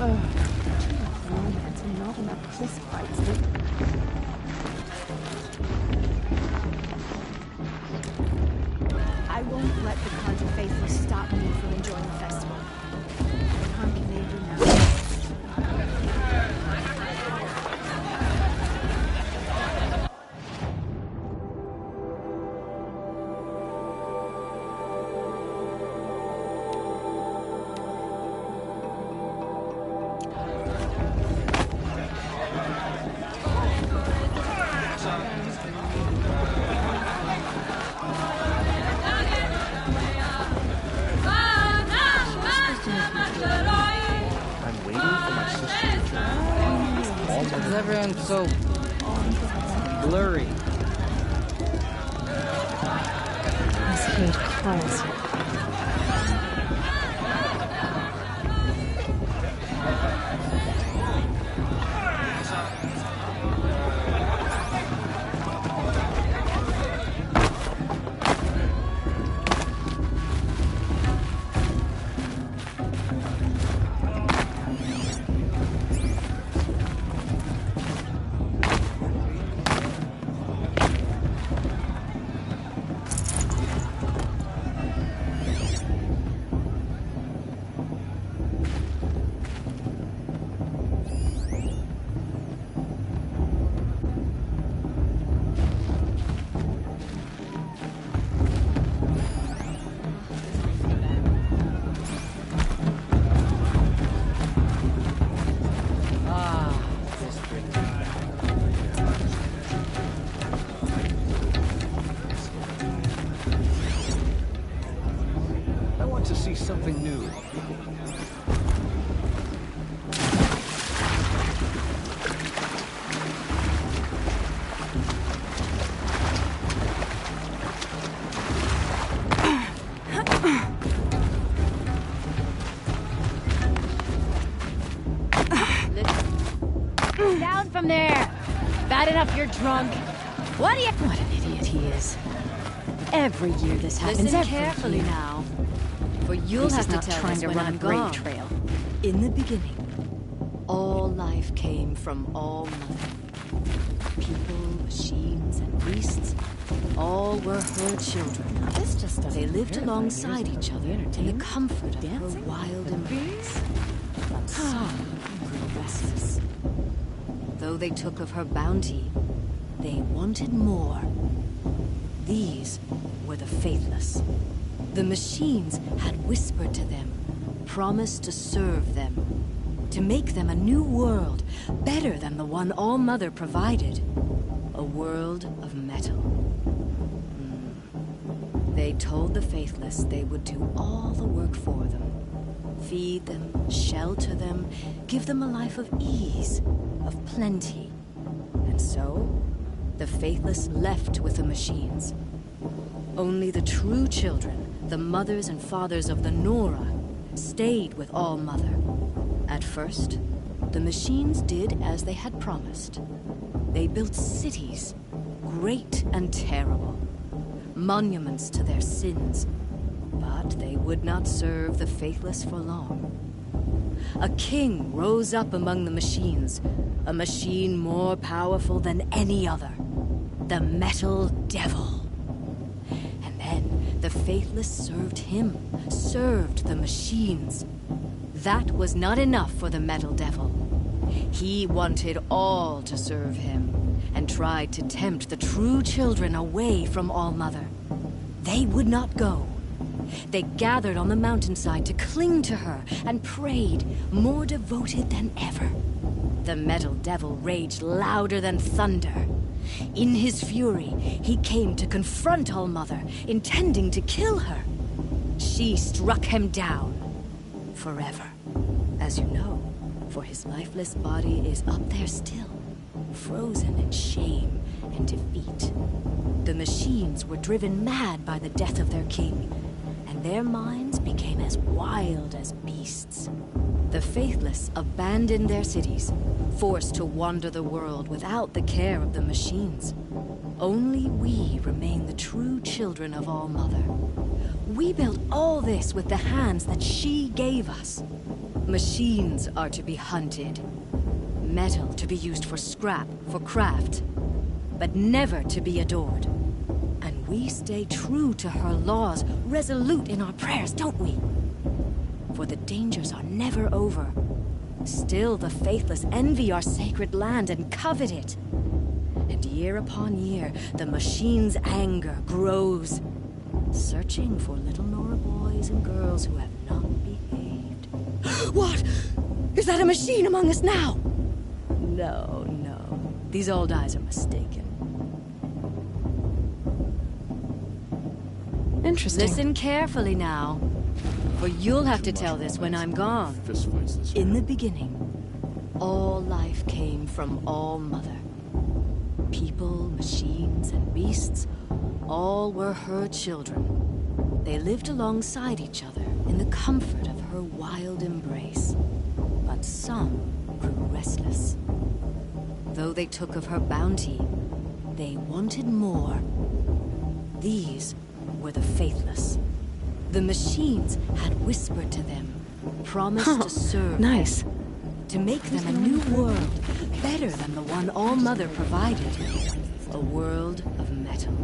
Romance and not enough kiss fights. I won't let the cards of faithless stop me from enjoying the festival. What harm can they do now? Everyone's so blurry. This hate calls. Something new. Down from there! Bad enough you're drunk. What an idiot he is. Every year this happens. Listen carefully now. For you'll have to tell us when I'm gone. Trail. In the beginning, all life came from all mother. People, machines, and beasts, all were her children. They lived alongside each other in the comfort of her wild embrace. But some grew restless. Though they took of her bounty, they wanted more. These were the faithless. The machines had whispered to them, promised to serve them, to make them a new world, better than the one All-Mother provided. A world of metal. They told the faithless they would do all the work for them. Feed them, shelter them, give them a life of ease, of plenty. And so, the faithless left with the machines. Only the true children, the mothers and fathers of the Nora, stayed with All-Mother. At first, the machines did as they had promised. They built cities, great and terrible, monuments to their sins, but they would not serve the faithless for long. A king rose up among the machines, a machine more powerful than any other, the Metal Devil. The faithless served him, served the machines. That was not enough for the Metal Devil. He wanted all to serve him, and tried to tempt the true children away from All-Mother. They would not go. They gathered on the mountainside to cling to her, and prayed, more devoted than ever. The Metal Devil raged louder than thunder. In his fury, he came to confront All-Mother, intending to kill her. She struck him down. Forever. As you know, for his lifeless body is up there still, frozen in shame and defeat. The machines were driven mad by the death of their king, and their minds became as wild as beasts. The faithless abandoned their cities, forced to wander the world without the care of the machines. Only we remain the true children of All-Mother. We built all this with the hands that she gave us. Machines are to be hunted. Metal to be used for scrap, for craft. But never to be adored. And we stay true to her laws, resolute in our prayers, don't we? For the dangers are never over. Still the faithless envy our sacred land and covet it. And year upon year, the machine's anger grows, searching for little Nora boys and girls who have not behaved. What? Is that a machine among us now? No, no. These old eyes are mistaken. Interesting. Listen carefully now, for you'll have to tell this when I'm gone. In the beginning, all life came from All Mother. People, machines, and beasts, all were her children. They lived alongside each other in the comfort of her wild embrace. But some grew restless. Though they took of her bounty, they wanted more. These were the faithless. The machines had whispered to them, promised to serve Nice. them, to make them a new world, better than the one All Mother provided. A world of metal.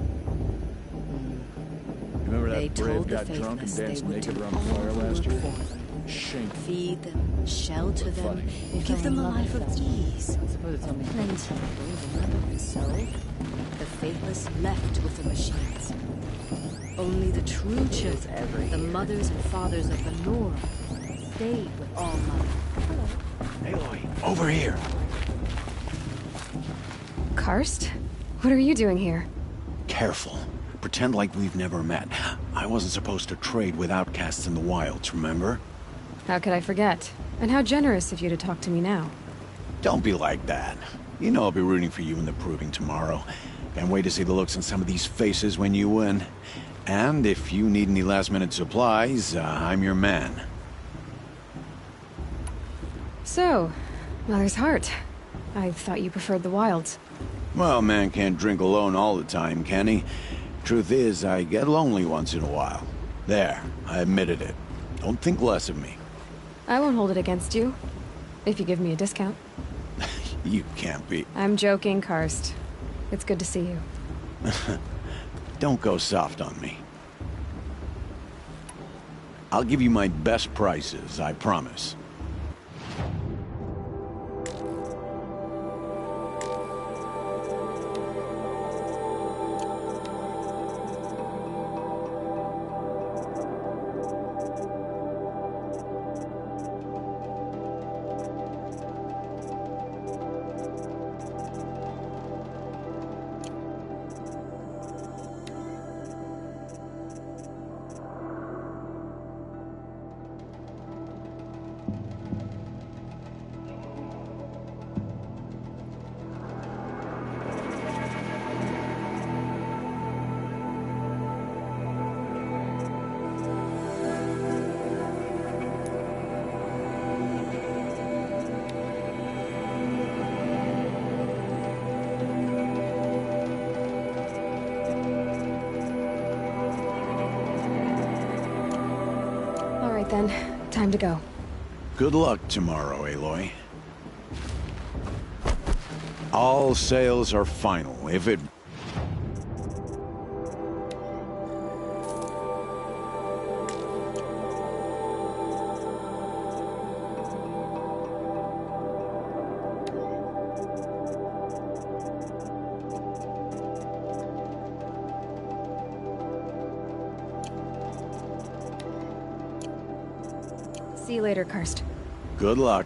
Remember They that brave told the got drunk and faithless they danced would naked do around all the fire the last work year? for them. Shameful. Feed them, shelter them, Funny. give them a life of ease. Supposed to tell me. Plenty, and so the faithless left with the machines. Only the true children, the mothers and fathers of the Nora, stayed with All Mother. Aloy, over here. Karst? What are you doing here? Careful. Pretend like we've never met. I wasn't supposed to trade with outcasts in the wilds, remember? How could I forget? And how generous of you to talk to me now. Don't be like that. You know I'll be rooting for you in the proving tomorrow. Can't wait to see the looks on some of these faces when you win. And if you need any last-minute supplies, I'm your man. So, Mother's Heart. I thought you preferred the wilds. Well, man can't drink alone all the time, can he? Truth is, I get lonely once in a while. There, I admitted it. Don't think less of me. I won't hold it against you. If you give me a discount. You can't be. I'm joking, Karst. It's good to see you. Don't go soft on me. I'll give you my best prices, I promise. Then, time to go. Good luck tomorrow, Aloy. All sales are final. If it... See you later, Karst. Good luck.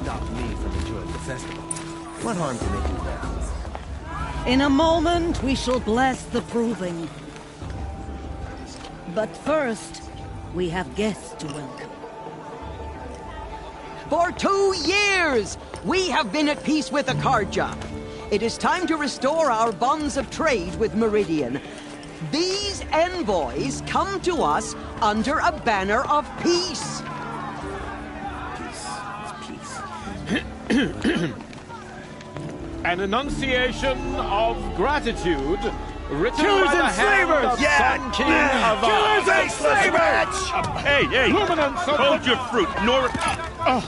stop me from enjoying the festival. What harm can they do now? In a moment, we shall bless the proving. But first, we have guests to welcome. For 2 years, we have been at peace with Akarja. It is time to restore our bonds of trade with Meridian. These envoys come to us under a banner of peace. Peace. An enunciation of gratitude written Killers by the and hand slavers! of Sun King of Killers and slavers! Hey! Luminance of Hold the... your fruit,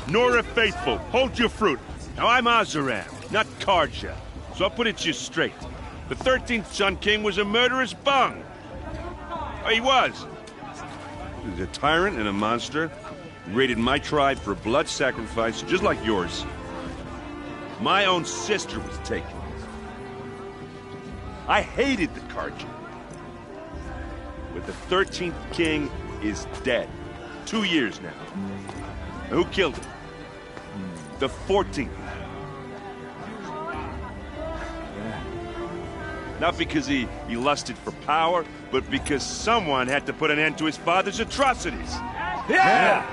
Nora Faithful. Hold your fruit. Now I'm Azaram, not Karja, so I'll put it to you straight. The 13th Sun King was a murderous bung. Oh, he was. He was a tyrant and a monster. He raided my tribe for blood sacrifice, just like yours. My own sister was taken. I hated the Karja. But the 13th king is dead. 2 years now. Who killed him? The 14th. Not because he lusted for power, but because someone had to put an end to his father's atrocities. Yeah!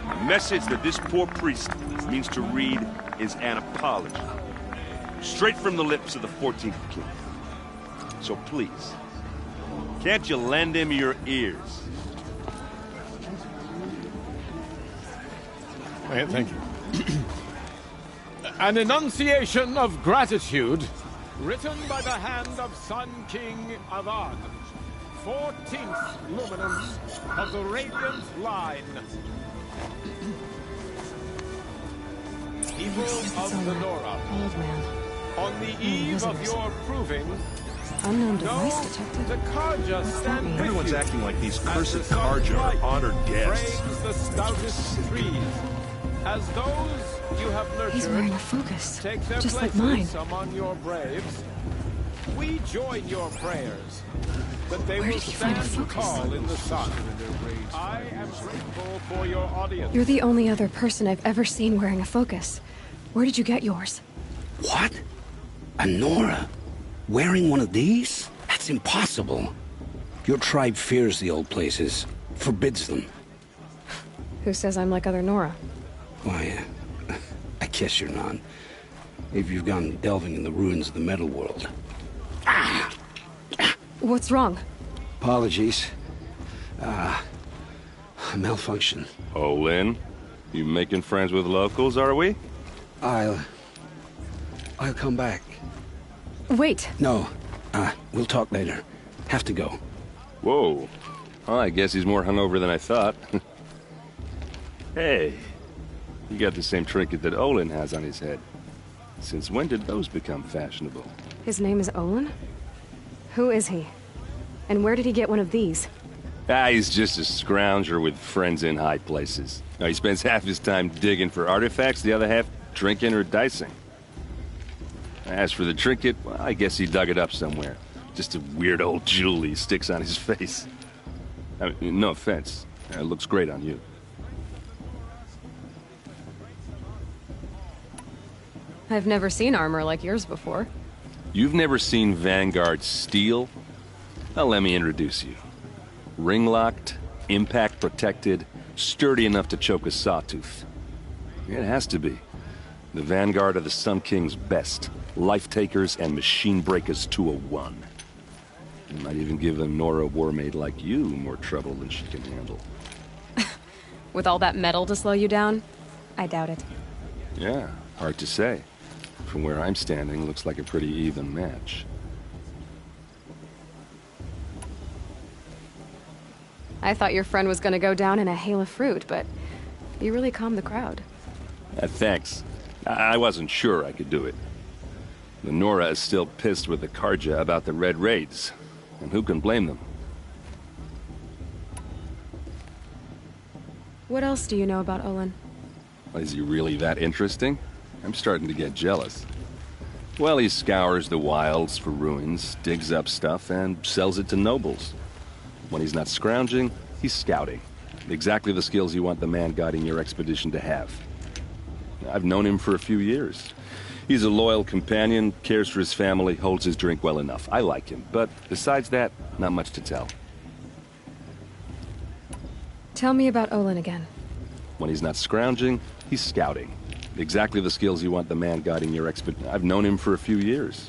The message that this poor priest means to read is an apology. Straight from the lips of the 14th king. So please, can't you lend him your ears? Thank you. An enunciation of gratitude written by the hand of Sun King Avad, 14th luminance of the Radiant Line. People of the Nora, Old man. on the eve of your proving, Unknown know device detected. the Karja stand with Everyone's you acting like these as cursed the sun's Karja light are honored guests. frames the stoutest trees, as those you have nurtured. He's wearing a focus, Take their just like places mine. among your braves. We join your prayers that they Where will did you find a stand focus? tall in the sun. I am grateful for your audience. You're the only other person I've ever seen wearing a focus. Where did you get yours? What? A Nora? Wearing one of these? That's impossible. Your tribe fears the old places, forbids them. Who says I'm like other Nora? Why, I guess you're not. If you've gone delving in the ruins of the metal world. What's wrong? Apologies. A malfunction. Oh, Lynn, you making friends with locals, are we? I'll come back. Wait. No, we'll talk later. Have to go. Whoa. Well, I guess he's more hungover than I thought. Hey, you got the same trinket that Olin has on his head. Since when did those become fashionable? His name is Olin? Who is he? And where did he get one of these? He's just a scrounger with friends in high places. Now, he spends half his time digging for artifacts, the other half drinking or dicing. As for the trinket, well, I guess he dug it up somewhere. Just a weird old jewel he sticks on his face. I mean, no offense. It looks great on you. I've never seen armor like yours before. You've never seen Vanguard steel? Well, let me introduce you. Ring-locked, impact-protected, sturdy enough to choke a sawtooth. It has to be. The Vanguard of the Sun King's best. Life-takers and machine-breakers 201. You might even give a Nora warmaid like you more trouble than she can handle. With all that metal to slow you down? I doubt it. Yeah, hard to say. From where I'm standing, looks like a pretty even match. I thought your friend was gonna go down in a hail of fruit, but you really calmed the crowd. Thanks. I wasn't sure I could do it. The Nora is still pissed with the Karja about the Red Raids. And who can blame them? What else do you know about Olin? Is he really that interesting? I'm starting to get jealous. Well, he scours the wilds for ruins, digs up stuff, and sells it to nobles. When he's not scrounging, he's scouting. Exactly the skills you want the man guiding your expedition to have. I've known him for a few years. He's a loyal companion, cares for his family, holds his drink well enough. I like him, but besides that, not much to tell. Tell me about Olin again. When he's not scrounging, he's scouting. Exactly the skills you want the man guiding your expedition. I've known him for a few years.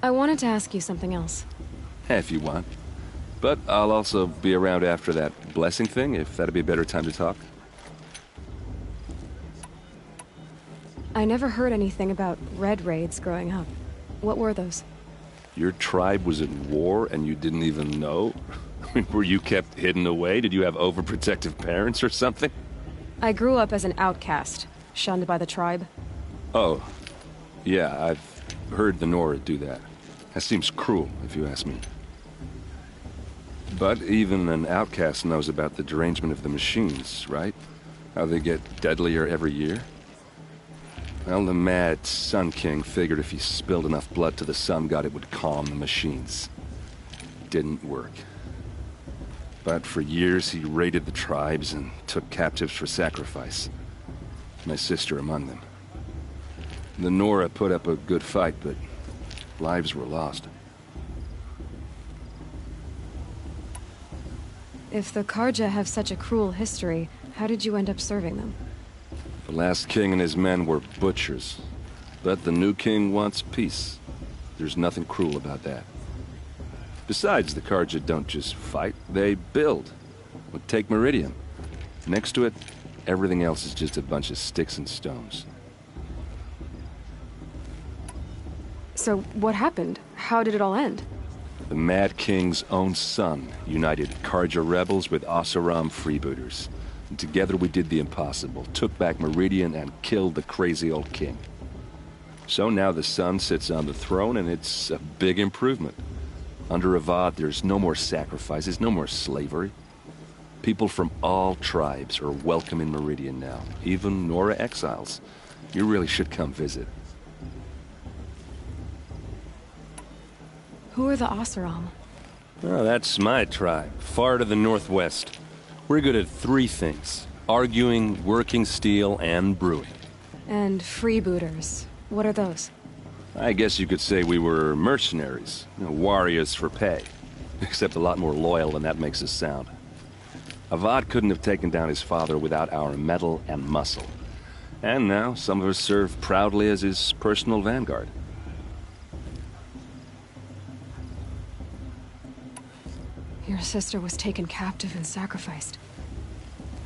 I wanted to ask you something else. If you want. But I'll also be around after that blessing thing, if that'd be a better time to talk. I never heard anything about Red Raids growing up. What were those? Your tribe was at war and you didn't even know? Were you kept hidden away? Did you have overprotective parents or something? I grew up as an outcast, shunned by the tribe. Oh, yeah, I've heard the Nora do that. That seems cruel, if you ask me. But even an outcast knows about the derangement of the machines, right? How they get deadlier every year? Well, the mad Sun King figured if he spilled enough blood to the Sun God, it would calm the machines. Didn't work. But for years, he raided the tribes and took captives for sacrifice. My sister among them. The Nora put up a good fight, but lives were lost. If the Karja have such a cruel history, how did you end up serving them? The last king and his men were butchers. But the new king wants peace. There's nothing cruel about that. Besides, the Karja don't just fight, they build. Well, take Meridian. Next to it, everything else is just a bunch of sticks and stones. So, what happened? How did it all end? The Mad King's own son united Karja rebels with Oseram freebooters. And together we did the impossible, took back Meridian and killed the crazy old king. So now the son sits on the throne and it's a big improvement. Under Avad, there's no more sacrifices, no more slavery. People from all tribes are welcome in Meridian now, even Nora exiles. You really should come visit. Who are the Oseram? Oh, that's my tribe, far to the northwest. We're good at three things: arguing, working steel, and brewing. And freebooters. What are those? I guess you could say we were mercenaries, warriors for pay. Except a lot more loyal than that makes us sound. Avad couldn't have taken down his father without our metal and muscle. And now some of us serve proudly as his personal vanguard. Your sister was taken captive and sacrificed.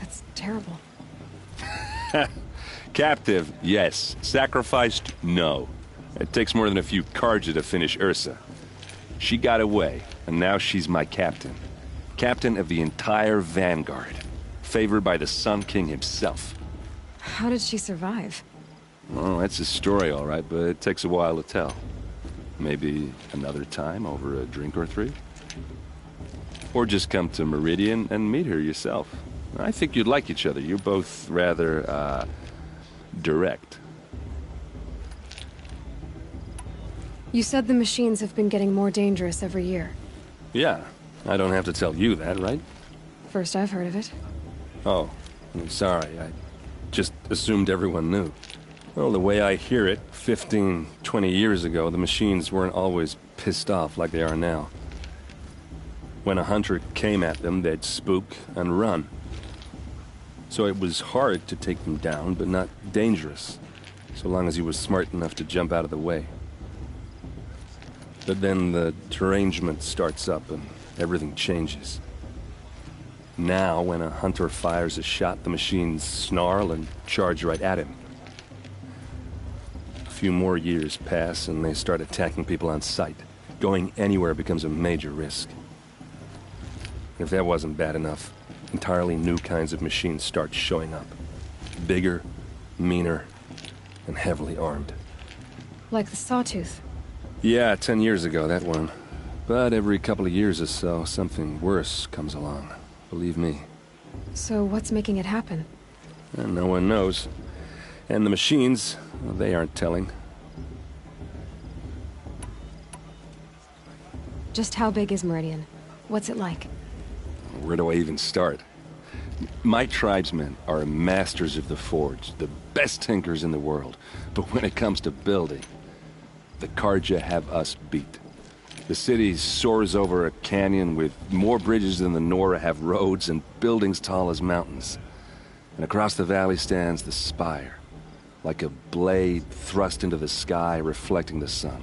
That's terrible. Captive, yes. Sacrificed, no. It takes more than a few Karja to finish Ursa. She got away, and now she's my captain. Captain of the entire vanguard. Favored by the Sun King himself. How did she survive? Well, that's a story, all right, but it takes a while to tell. Maybe another time over a drink or three? Or just come to Meridian and meet her yourself. I think you'd like each other. You're both rather, direct. You said the machines have been getting more dangerous every year. Yeah, I don't have to tell you that, right? First I've heard of it. Oh, I'm sorry. I just assumed everyone knew. Well, the way I hear it, 15, 20 years ago, the machines weren't always pissed off like they are now. When a hunter came at them, they'd spook and run. So it was hard to take them down, but not dangerous, so long as he was smart enough to jump out of the way. But then the derangement starts up and everything changes. Now, when a hunter fires a shot, the machines snarl and charge right at him. A few more years pass and they start attacking people on sight. Going anywhere becomes a major risk. If that wasn't bad enough, entirely new kinds of machines start showing up. Bigger, meaner, and heavily armed. Like the Sawtooth. Yeah, 10 years ago, that one. But every couple of years or so, something worse comes along. Believe me. So what's making it happen? And no one knows. And the machines, well, they aren't telling. Just how big is Meridian? What's it like? Where do I even start? My tribesmen are masters of the forge, the best tinkers in the world. But when it comes to building, the Karja have us beat. The city soars over a canyon with more bridges than the Nora have roads and buildings tall as mountains. And across the valley stands the spire, like a blade thrust into the sky reflecting the sun.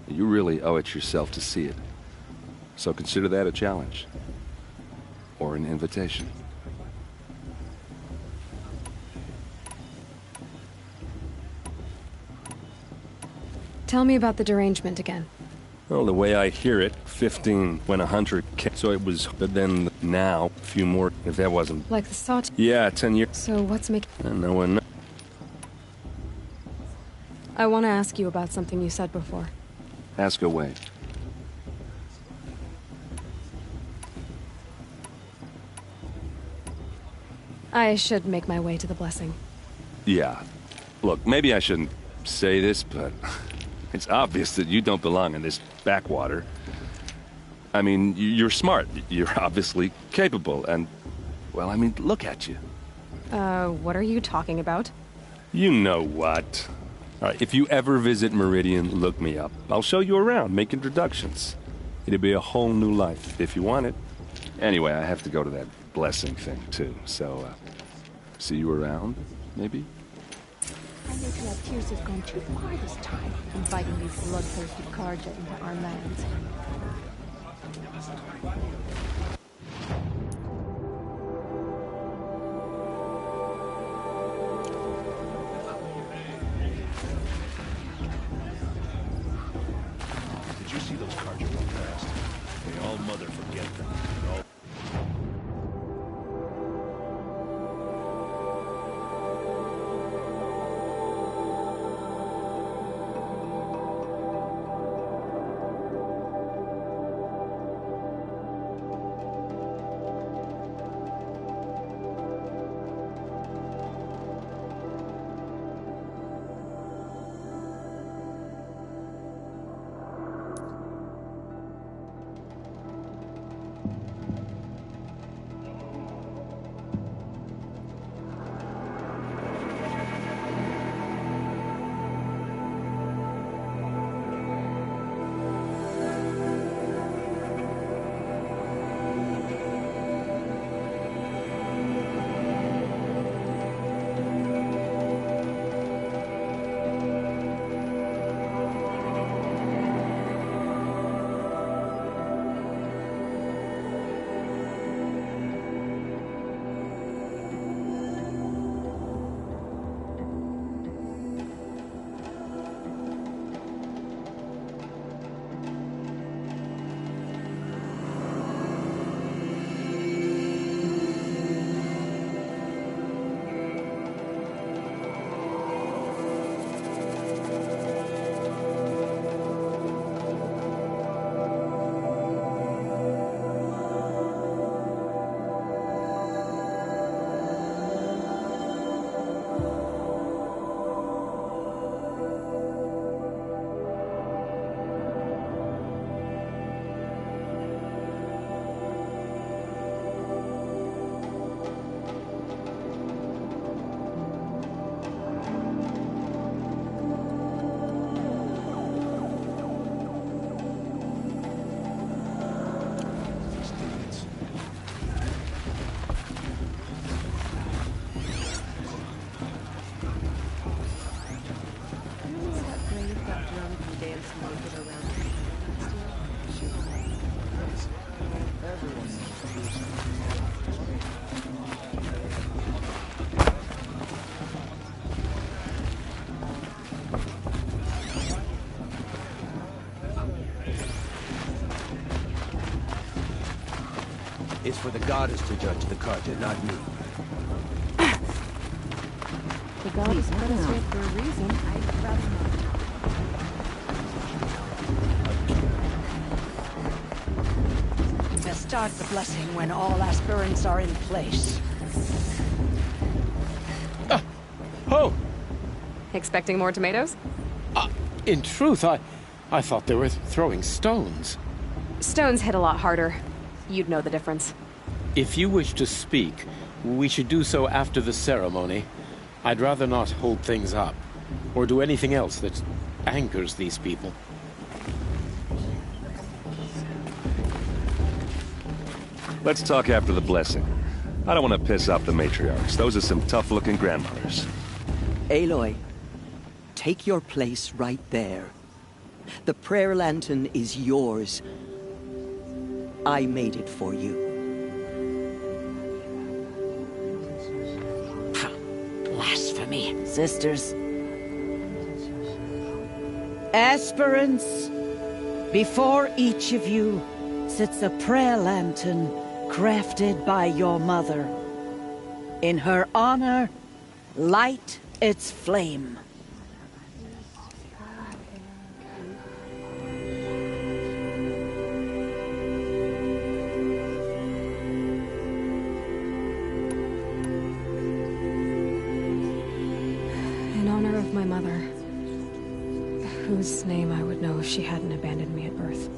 You really owe it yourself to see it. So consider that a challenge. Or an invitation. Tell me about the derangement again. Well, the way I hear it, 15 when 100 came. So it was, but then now, a few more, if that wasn't... Like the sawtooth? Yeah, 10 years. So what's making... No one knows. I want to ask you about something you said before. Ask away. I should make my way to the blessing. Yeah. Look, maybe I shouldn't say this, but it's obvious that you don't belong in this backwater. I mean, you're smart. You're obviously capable, and... Well, I mean, look at you. What are you talking about? You know what. All right, if you ever visit Meridian, look me up. I'll show you around, make introductions. It'll be a whole new life, if you want it. Anyway, I have to go to that blessing thing, too, so, see you around, maybe? I think that Tears has gone too far this time, inviting these bloodthirsty Karja into our lands. Did you see those Karja run past? They all mother forget them. They all... It's for the goddess to judge the Karja, not me. The goddess put us here for a reason. I'd rather not. We'll start the blessing when all aspirants are in place. Oh! Expecting more tomatoes? In truth, I thought they were throwing stones. Stones hit a lot harder. You'd know the difference. If you wish to speak, we should do so after the ceremony. I'd rather not hold things up, or do anything else that angers these people. Let's talk after the blessing. I don't want to piss off the matriarchs. Those are some tough-looking grandmothers. Aloy, take your place right there. The prayer lantern is yours. I made it for you. Blasphemy. Sisters. Aspirants, before each of you sits a prayer lantern crafted by your mother. In her honor, light its flame. In honor of my mother, whose name I would know if she hadn't abandoned me at birth.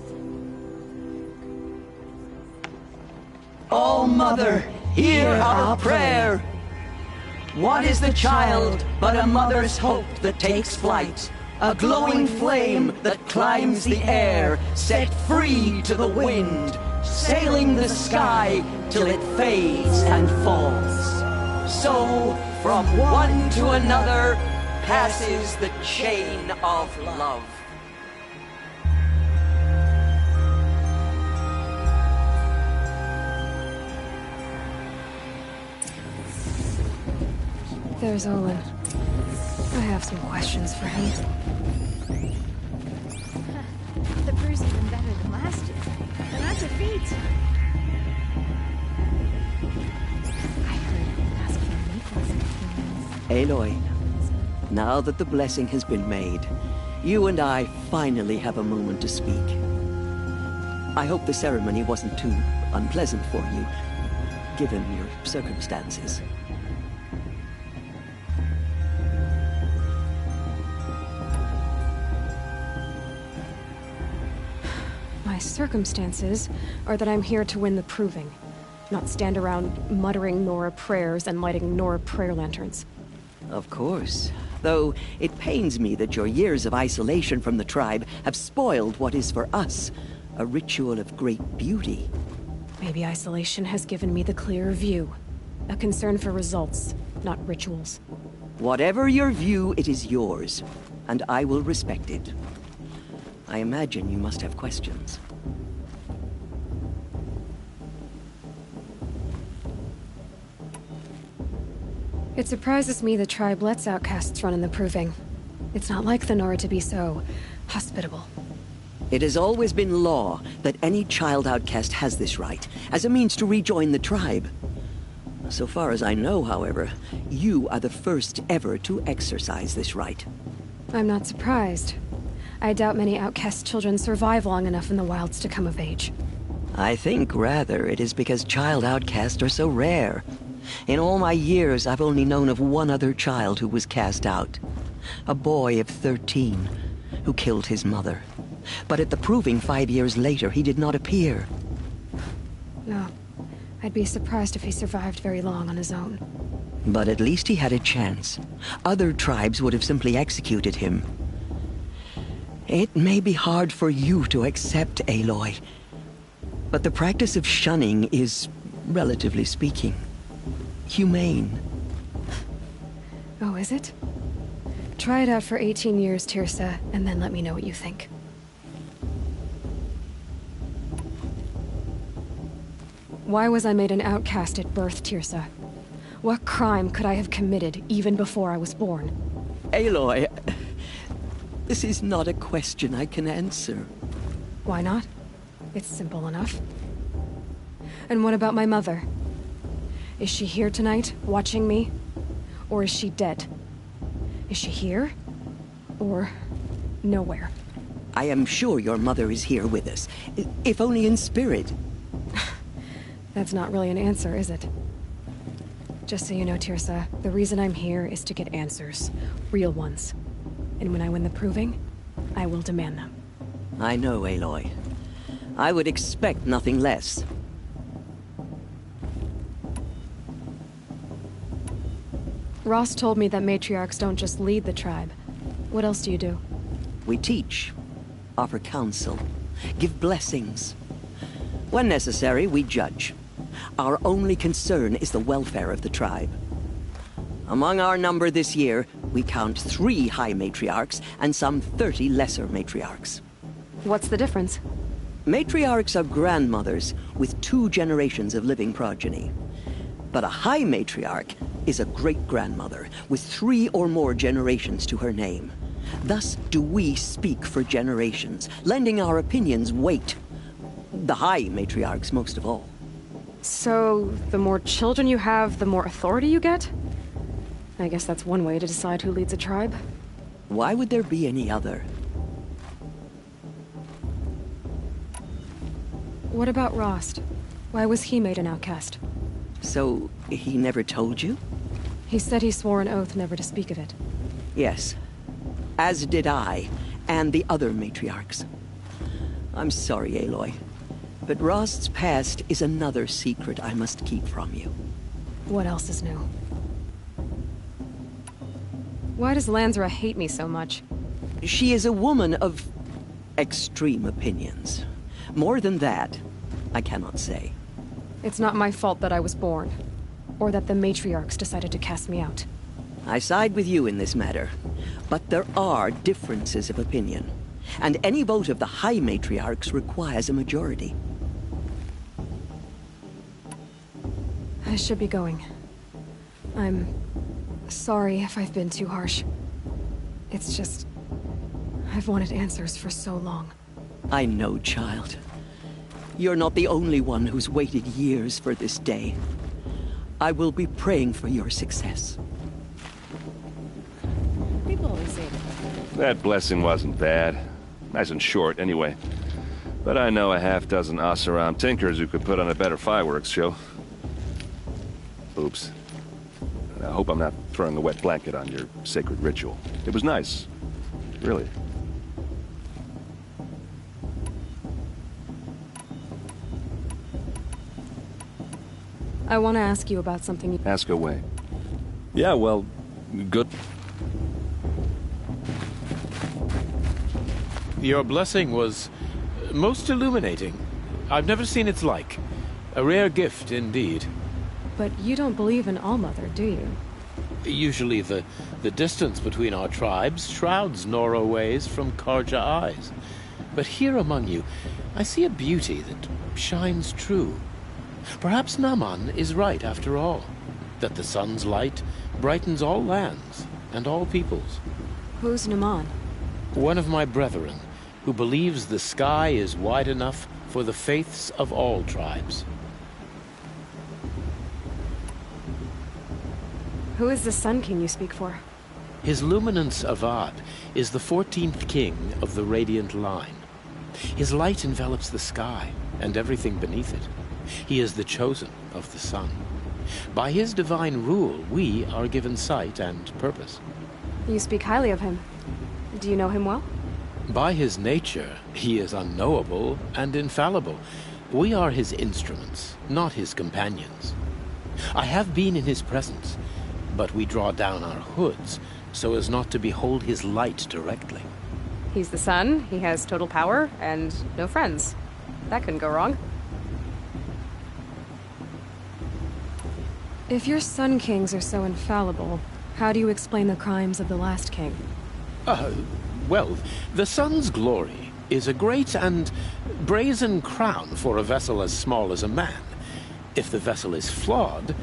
Oh, Mother, hear our prayer! What is the child but a mother's hope that takes flight? A glowing flame that climbs the air, set free to the wind, sailing the sky till it fades and falls. So, from one to another, passes the chain of love. There's Olin. I have some questions for him. The brew's even better than last year. And that's a feat. I heard ask for meat wasn't Aloy, now that the blessing has been made, you and I finally have a moment to speak. I hope the ceremony wasn't too unpleasant for you, given your circumstances. My circumstances are that I'm here to win the proving, not stand around muttering Nora prayers and lighting Nora prayer lanterns. Of course. Though it pains me that your years of isolation from the tribe have spoiled what is for us a ritual of great beauty. Maybe isolation has given me the clearer view. A concern for results, not rituals. Whatever your view, it is yours, and I will respect it. I imagine you must have questions. It surprises me the tribe lets outcasts run in the proving. It's not like the Nora to be so hospitable. It has always been law that any child outcast has this right, as a means to rejoin the tribe. So far as I know, however, you are the first ever to exercise this right. I'm not surprised. I doubt many outcast children survive long enough in the wilds to come of age. I think, rather, it is because child outcasts are so rare. In all my years, I've only known of one other child who was cast out. A boy of 13, who killed his mother. But at the proving 5 years later, he did not appear. No. I'd be surprised if he survived very long on his own. But at least he had a chance. Other tribes would have simply executed him. It may be hard for you to accept, Aloy. But the practice of shunning is, relatively speaking, humane. Oh, is it? Try it out for 18 years, Tirsa, and then let me know what you think. Why was I made an outcast at birth, Tirsa? What crime could I have committed even before I was born? Aloy, this is not a question I can answer. Why not? It's simple enough. And what about my mother? Is she here tonight, watching me? Or is she dead? Is she here? Or nowhere? I am sure your mother is here with us, if only in spirit. That's not really an answer, is it? Just so you know, Tirsa, the reason I'm here is to get answers. Real ones. And when I win the proving, I will demand them. I know, Aloy. I would expect nothing less. Ross told me that matriarchs don't just lead the tribe. What else do you do? We teach, offer counsel, give blessings. When necessary, we judge. Our only concern is the welfare of the tribe. Among our number this year, we count 3 high matriarchs and some 30 lesser matriarchs. What's the difference? Matriarchs are grandmothers with 2 generations of living progeny. But a high matriarch is a great-grandmother with 3 or more generations to her name. Thus do we speak for generations, lending our opinions weight. The high matriarchs most of all. So, the more children you have, the more authority you get? I guess that's one way to decide who leads a tribe. Why would there be any other? What about Rost? Why was he made an outcast? So, he never told you? He said he swore an oath never to speak of it. Yes. As did I, and the other matriarchs. I'm sorry, Aloy. But Rost's past is another secret I must keep from you. What else is new? Why does Lansra hate me so much? She is a woman of extreme opinions. More than that, I cannot say. It's not my fault that I was born, or that the matriarchs decided to cast me out. I side with you in this matter, but there are differences of opinion, and any vote of the high matriarchs requires a majority. I should be going. I'm sorry if I've been too harsh. It's just, I've wanted answers for so long. I know, child. You're not the only one who's waited years for this day. I will be praying for your success. People always say That blessing wasn't bad. Nice and short, anyway. But I know a half-dozen Oseram tinkers who could put on a better fireworks show. Oops. I hope I'm not throwing a wet blanket on your sacred ritual. It was nice. Really. I want to ask you about something. Ask away. Yeah, well, good. Your blessing was most illuminating. I've never seen its like. A rare gift indeed. But you don't believe in Allmother, do you? Usually the distance between our tribes shrouds Nora ways from Karja eyes. But here among you, I see a beauty that shines true. Perhaps Naman is right after all, that the sun's light brightens all lands and all peoples. Who's Naman? One of my brethren, who believes the sky is wide enough for the faiths of all tribes. Who is the Sun King you speak for? His Luminance Avad is the 14th king of the Radiant Line. His light envelops the sky and everything beneath it. He is the chosen of the sun. By his divine rule, we are given sight and purpose. You speak highly of him. Do you know him well? By his nature, he is unknowable and infallible. We are his instruments, not his companions. I have been in his presence, but we draw down our hoods so as not to behold his light directly. He's the sun, he has total power, and no friends. That couldn't go wrong. If your Sun Kings are so infallible, how do you explain the crimes of the last king? Well, the sun's glory is a great and brazen crown for a vessel as small as a man. If the vessel is flawed,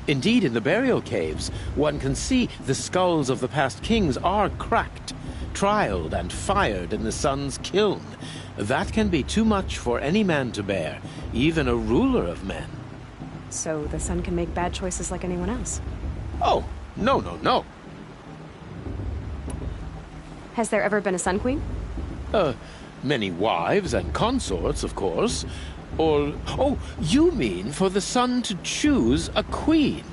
indeed in the burial caves, one can see the skulls of the past kings are cracked, trialed and fired in the sun's kiln. That can be too much for any man to bear, even a ruler of men. So the sun can make bad choices like anyone else? Oh, no. Has there ever been a Sun Queen? Many wives and consorts, of course. Or, oh, you mean for the sun to choose a queen?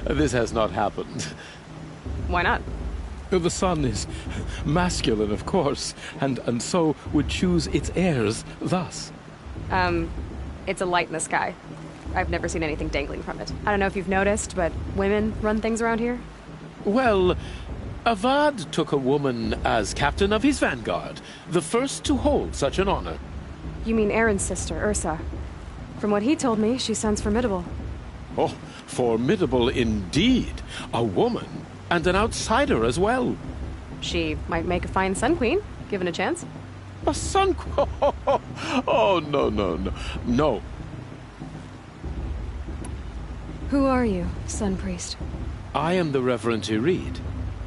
This has not happened. Why not? The sun is masculine, of course, and so would choose its heirs thus. It's a light in the sky. I've never seen anything dangling from it. I don't know if you've noticed, but women run things around here. Well, Avad took a woman as captain of his vanguard, the first to hold such an honor. You mean Aaron's sister, Ursa. From what he told me, she sounds formidable. Oh, formidable indeed. A woman, and an outsider as well. She might make a fine Sun Queen, given a chance. A Sun Queen? Oh, no. Who are you, Sun Priest? I am the Reverend Irid.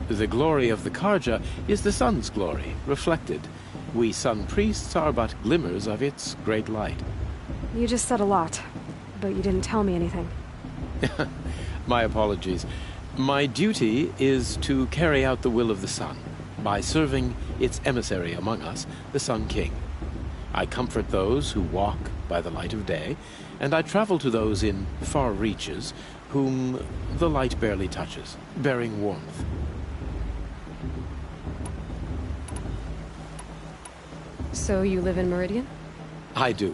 The glory of the Karja is the sun's glory, reflected. We Sun Priests are but glimmers of its great light. You just said a lot, but you didn't tell me anything. My apologies. My duty is to carry out the will of the sun, by serving its emissary among us, the Sun King. I comfort those who walk by the light of day, and I travel to those in far reaches, whom the light barely touches, bearing warmth. So you live in Meridian? I do.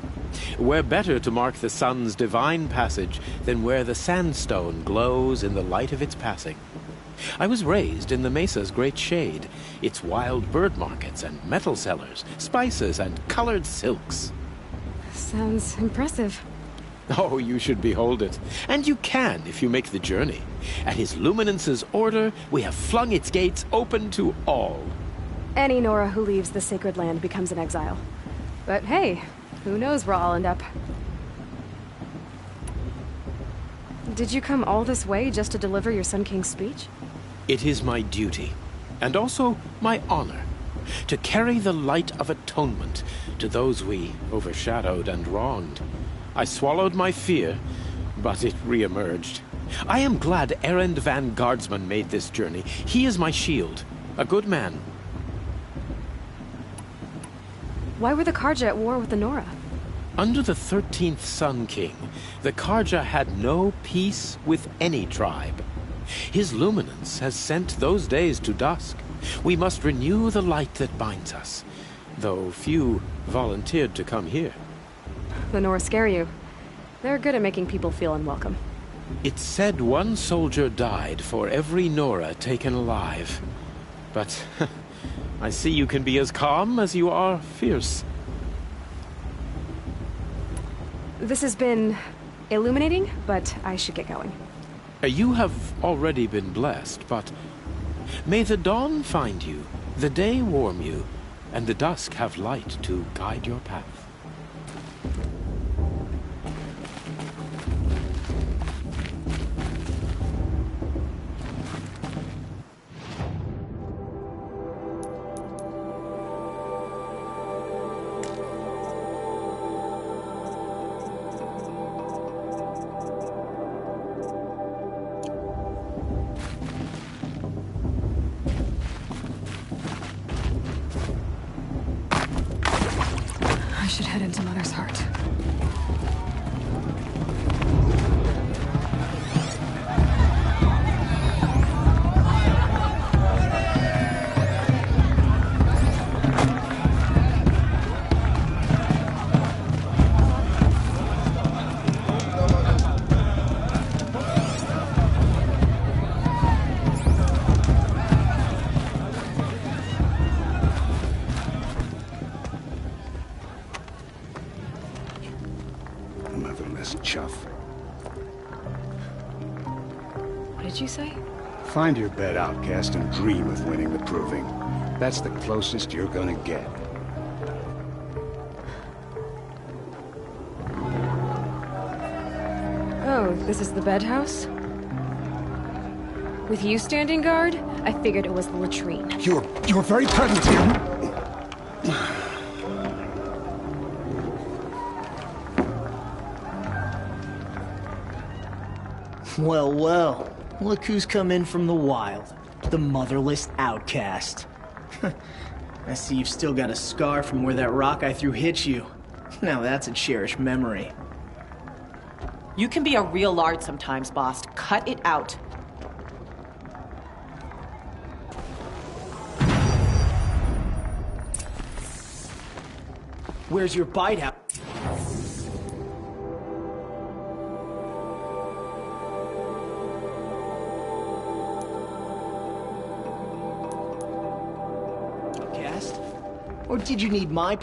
Where better to mark the sun's divine passage than where the sandstone glows in the light of its passing. I was raised in the mesa's great shade, its wild bird markets and metal cellars, spices and colored silks. Sounds impressive. Oh, you should behold it. And you can if you make the journey. At his luminance's order, we have flung its gates open to all. Any Nora who leaves the sacred land becomes an exile. But hey, who knows where I'll end up. Did you come all this way just to deliver your Sun King's speech? It is my duty, and also my honor, to carry the light of atonement to those we overshadowed and wronged. I swallowed my fear, but it re-emerged. I am glad Erend Van Guardsman made this journey. He is my shield, a good man. Why were the Karja at war with the Nora? Under the 13th Sun King, the Karja had no peace with any tribe. His luminance has sent those days to dusk. We must renew the light that binds us, though few volunteered to come here. The Nora scare you. They're good at making people feel unwelcome. It's said one soldier died for every Nora taken alive. But I see you can be as calm as you are fierce. This has been illuminating, but I should get going. You have already been blessed, but may the dawn find you, the day warm you, and the dusk have light to guide your path. I should head into Mother's Heart. Motherless chuff. What did you say? Find your bed, outcast, and dream of winning the proving. That's the closest you're gonna get. Oh, this is the bed house? With you standing guard, I figured it was the latrine. You're very present here. Well, well. Look who's come in from the wild. The motherless outcast. I see you've still got a scar from where that rock I threw hit you. Now that's a cherished memory. You can be a real lard sometimes, boss. Cut it out. Where's your bite out? Or did you need my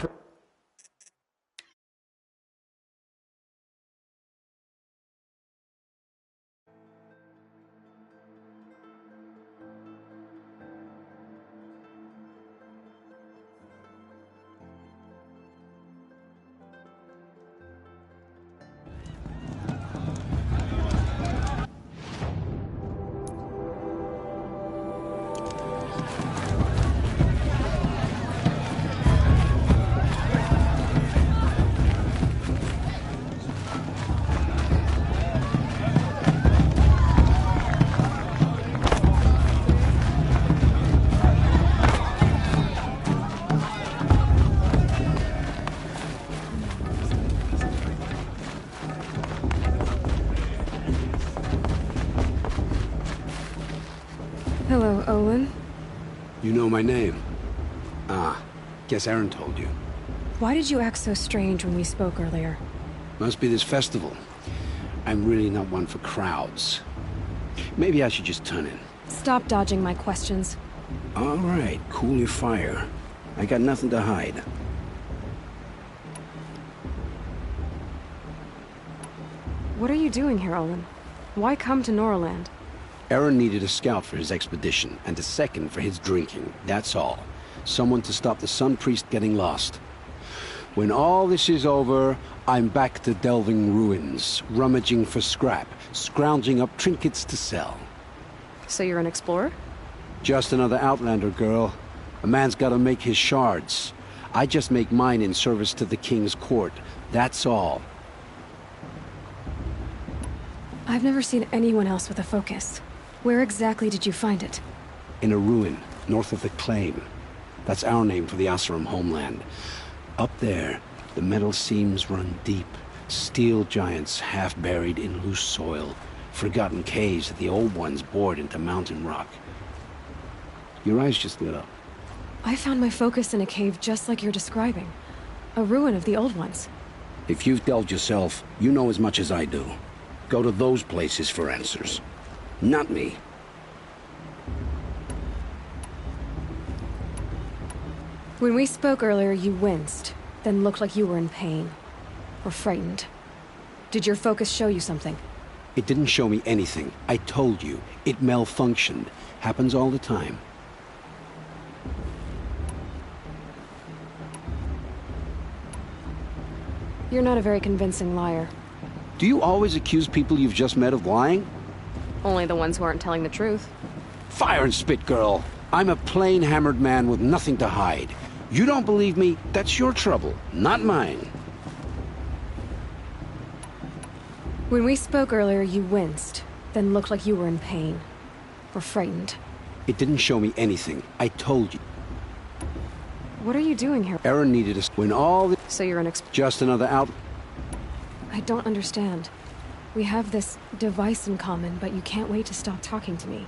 Hello, Olin. You know my name? Ah, guess Aaron told you. Why did you act so strange when we spoke earlier? Must be this festival. I'm really not one for crowds. Maybe I should just turn in. Stop dodging my questions. All right, cool your fire. I got nothing to hide. What are you doing here, Olin? Why come to Norland? Aaron needed a scout for his expedition, and a second for his drinking, that's all. Someone to stop the Sun Priest getting lost. When all this is over, I'm back to delving ruins, rummaging for scrap, scrounging up trinkets to sell. So you're an explorer? Just another Outlander, girl. A man's gotta make his shards. I just make mine in service to the King's court, that's all. I've never seen anyone else with a focus. Where exactly did you find it? In a ruin, north of the Claim. That's our name for the Oseram homeland. Up there, the metal seams run deep. Steel giants half buried in loose soil. Forgotten caves that the old ones bored into mountain rock. Your eyes just lit up. I found my focus in a cave just like you're describing. A ruin of the old ones. If you've delved yourself, you know as much as I do. Go to those places for answers. Not me. When we spoke earlier, you winced, then looked like you were in pain. Or frightened. Did your focus show you something? It didn't show me anything. I told you. It malfunctioned. Happens all the time. You're not a very convincing liar. Do you always accuse people you've just met of lying? Only the ones who aren't telling the truth. Fire and spit, girl. I'm a plain hammered man with nothing to hide. You don't believe me, that's your trouble, not mine. When we spoke earlier, you winced, then looked like you were in pain. Or frightened. It didn't show me anything. I told you. What are you doing here? Aaron needed us when all the... So you're an Just another out... I don't understand. We have this device in common, but you can't wait to stop talking to me.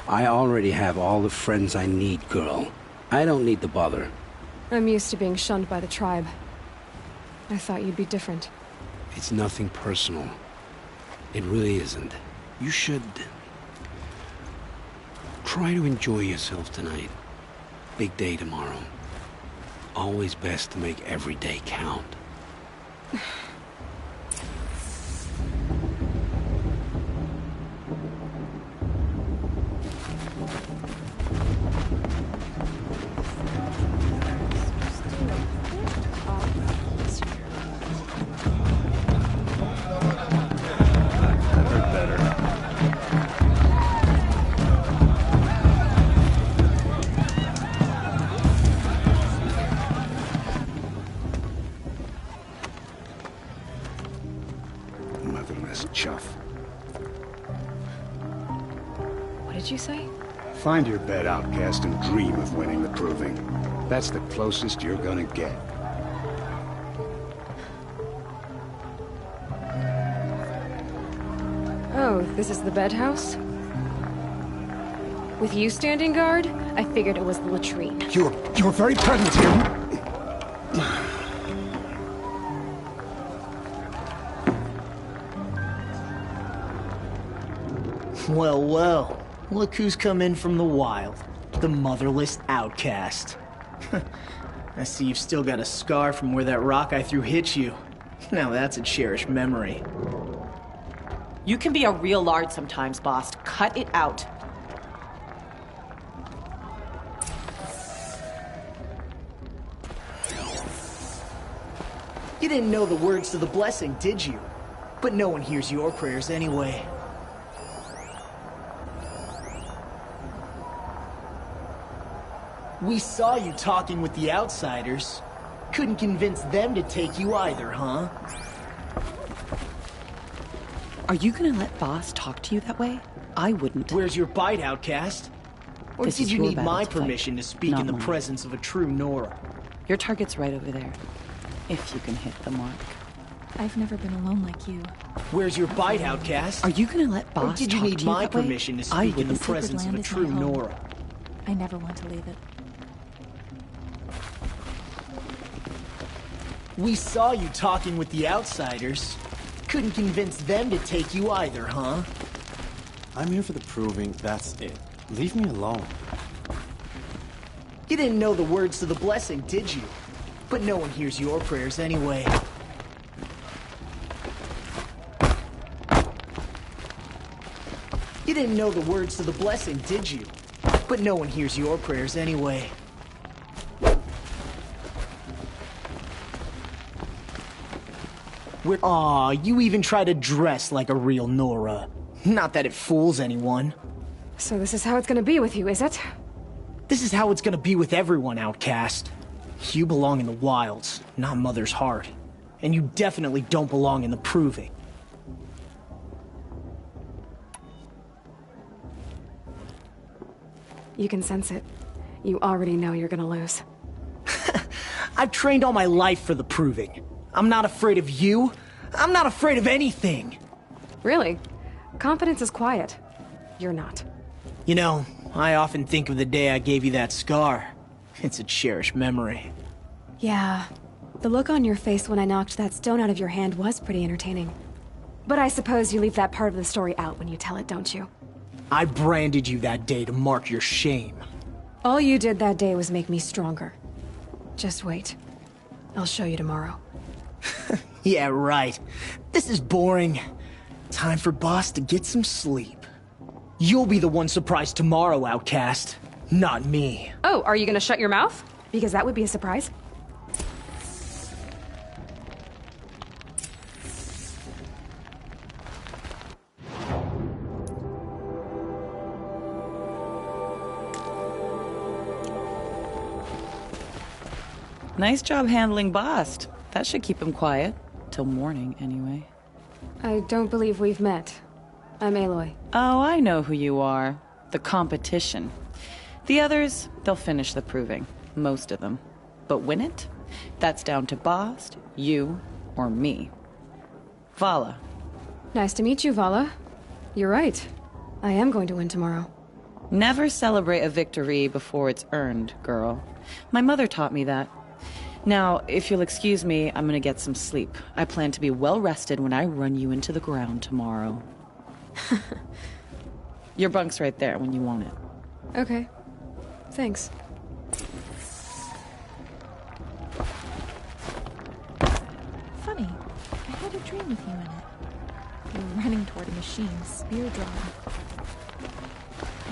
I already have all the friends I need, girl. I don't need the bother. I'm used to being shunned by the tribe. I thought you'd be different. It's nothing personal. It really isn't. You should... try to enjoy yourself tonight. Big day tomorrow. Always best to make every day count. What did you say? Find your bed, outcast, and dream of winning the proving. That's the closest you're gonna get. Oh, this is the bedhouse? With you standing guard, I figured it was the latrine. You're very present here. Well, well. Look who's come in from the wild. The motherless outcast. I see you've still got a scar from where that rock I threw hit you. Now that's a cherished memory. You can be a real lard sometimes, boss. Cut it out. You didn't know the words to the blessing, did you? But no one hears your prayers anyway. We saw you talking with the outsiders. Couldn't convince them to take you either, huh? Are you gonna let boss talk to you that way? I wouldn't. Where's your bite, outcast? Or This did is you your need battle my to fight, permission to speak not in the mine. presence of a true Nora? Your target's right over there. If you can hit the mark. I've never been alone like you. Where's your bite, outcast? Are you gonna let boss Or did you talk need to you my that way? permission to I speak in the wouldn't. presence of a Land is my true home. Nora? I never want to leave it. We saw you talking with the outsiders. Couldn't convince them to take you either, huh? I'm here for the proving, that's it. Leave me alone. You didn't know the words to the blessing, did you? But no one hears your prayers anyway. You didn't know the words to the blessing, did you? But no one hears your prayers anyway. Aw, you even try to dress like a real Nora. Not that it fools anyone. So this is how it's gonna be with you, is it? This is how it's gonna be with everyone, outcast. You belong in the wilds, not Mother's heart. And you definitely don't belong in the proving. You can sense it. You already know you're gonna lose. I've trained all my life for the proving. I'm not afraid of you. I'm not afraid of anything. Really? Confidence is quiet. You're not. You know, I often think of the day I gave you that scar. It's a cherished memory. Yeah. The look on your face when I knocked that stone out of your hand was pretty entertaining. But I suppose you leave that part of the story out when you tell it, don't you? I branded you that day to mark your shame. All you did that day was make me stronger. Just wait. I'll show you tomorrow. Yeah, right. This is boring. Time for boss to get some sleep. You'll be the one surprised tomorrow, outcast. Not me. Oh, are you gonna shut your mouth? Because that would be a surprise. Nice job handling Bast. That should keep him quiet. Till morning, anyway. I don't believe we've met. I'm Aloy. Oh, I know who you are. The competition. The others, they'll finish the proving. Most of them. But win it? That's down to Bast, you, or me. Vala. Nice to meet you, Vala. You're right. I am going to win tomorrow. Never celebrate a victory before it's earned, girl. My mother taught me that. Now, if you'll excuse me, I'm gonna get some sleep. I plan to be well rested when I run you into the ground tomorrow. Your bunk's right there when you want it. Okay. Thanks. Funny. I had a dream with you in it. You were running toward a machine, spear drawn.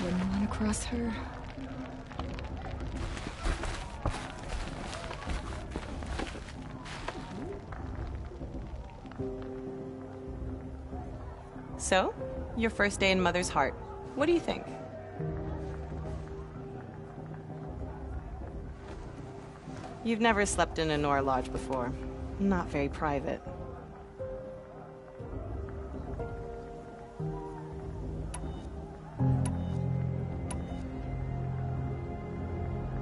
Wouldn't want to cross her. So, your first day in Mother's heart. What do you think? You've never slept in a Nora lodge before. Not very private.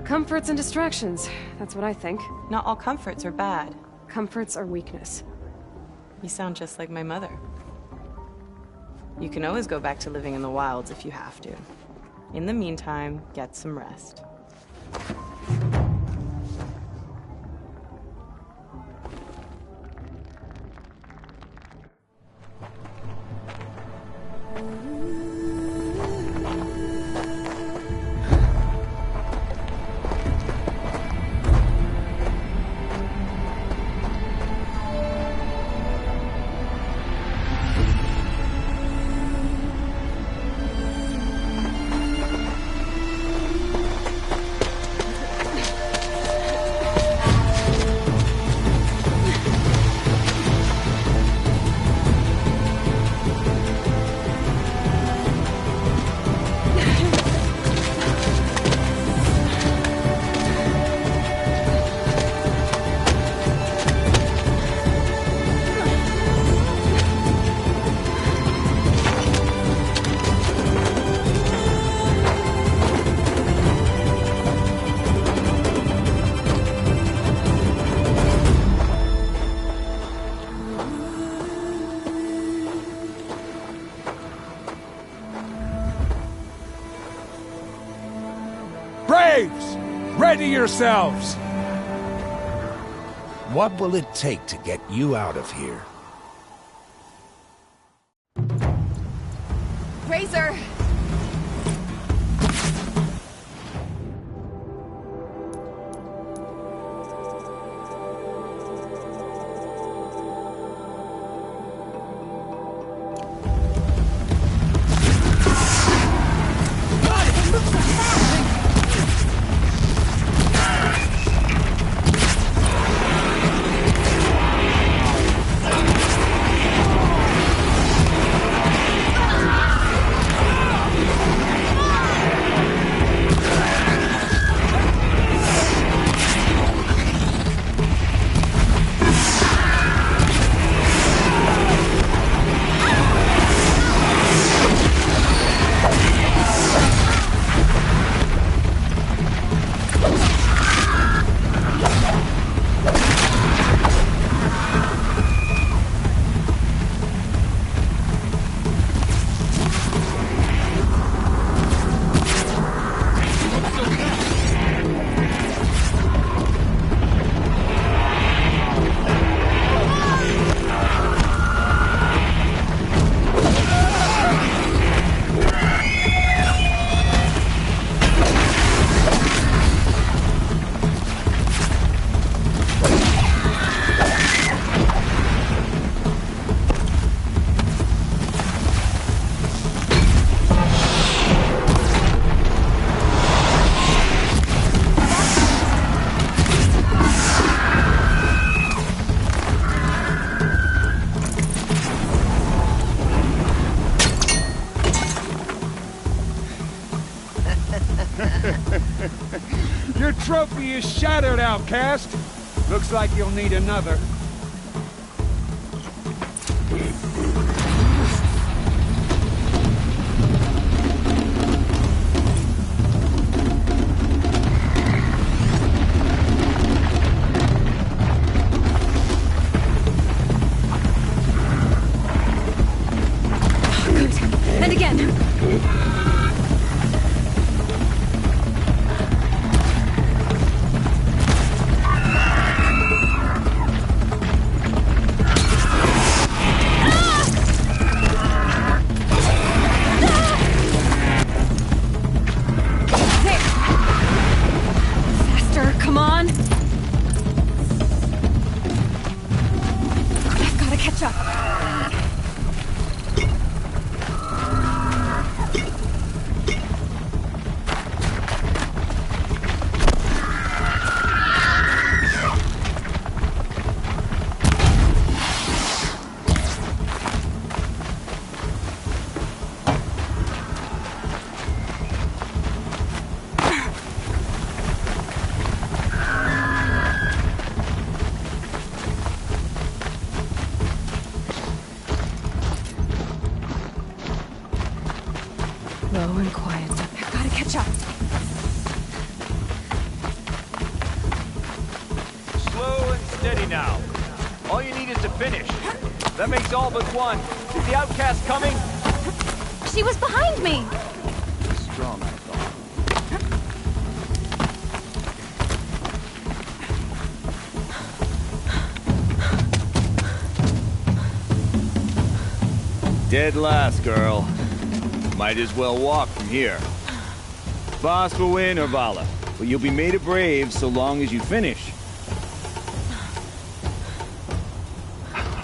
Comforts and distractions. That's what I think. Not all comforts are bad. Comforts are weakness. You sound just like my mother. You can always go back to living in the wilds if you have to. In the meantime, get some rest. Braves! Ready yourselves! What will it take to get you out of here? Razor! Your trophy is shattered, outcast. Looks like you'll need another. Good. And again. Come on! I've gotta catch up. Low and quiet. I've gotta catch up. Slow and steady now. All you need is to finish. That makes all but one. Is the outcast coming? She was behind me! Strong, I thought. Dead last, girl. Might as well walk from here. Boss will win or Vala, but you'll be made a brave so long as you finish.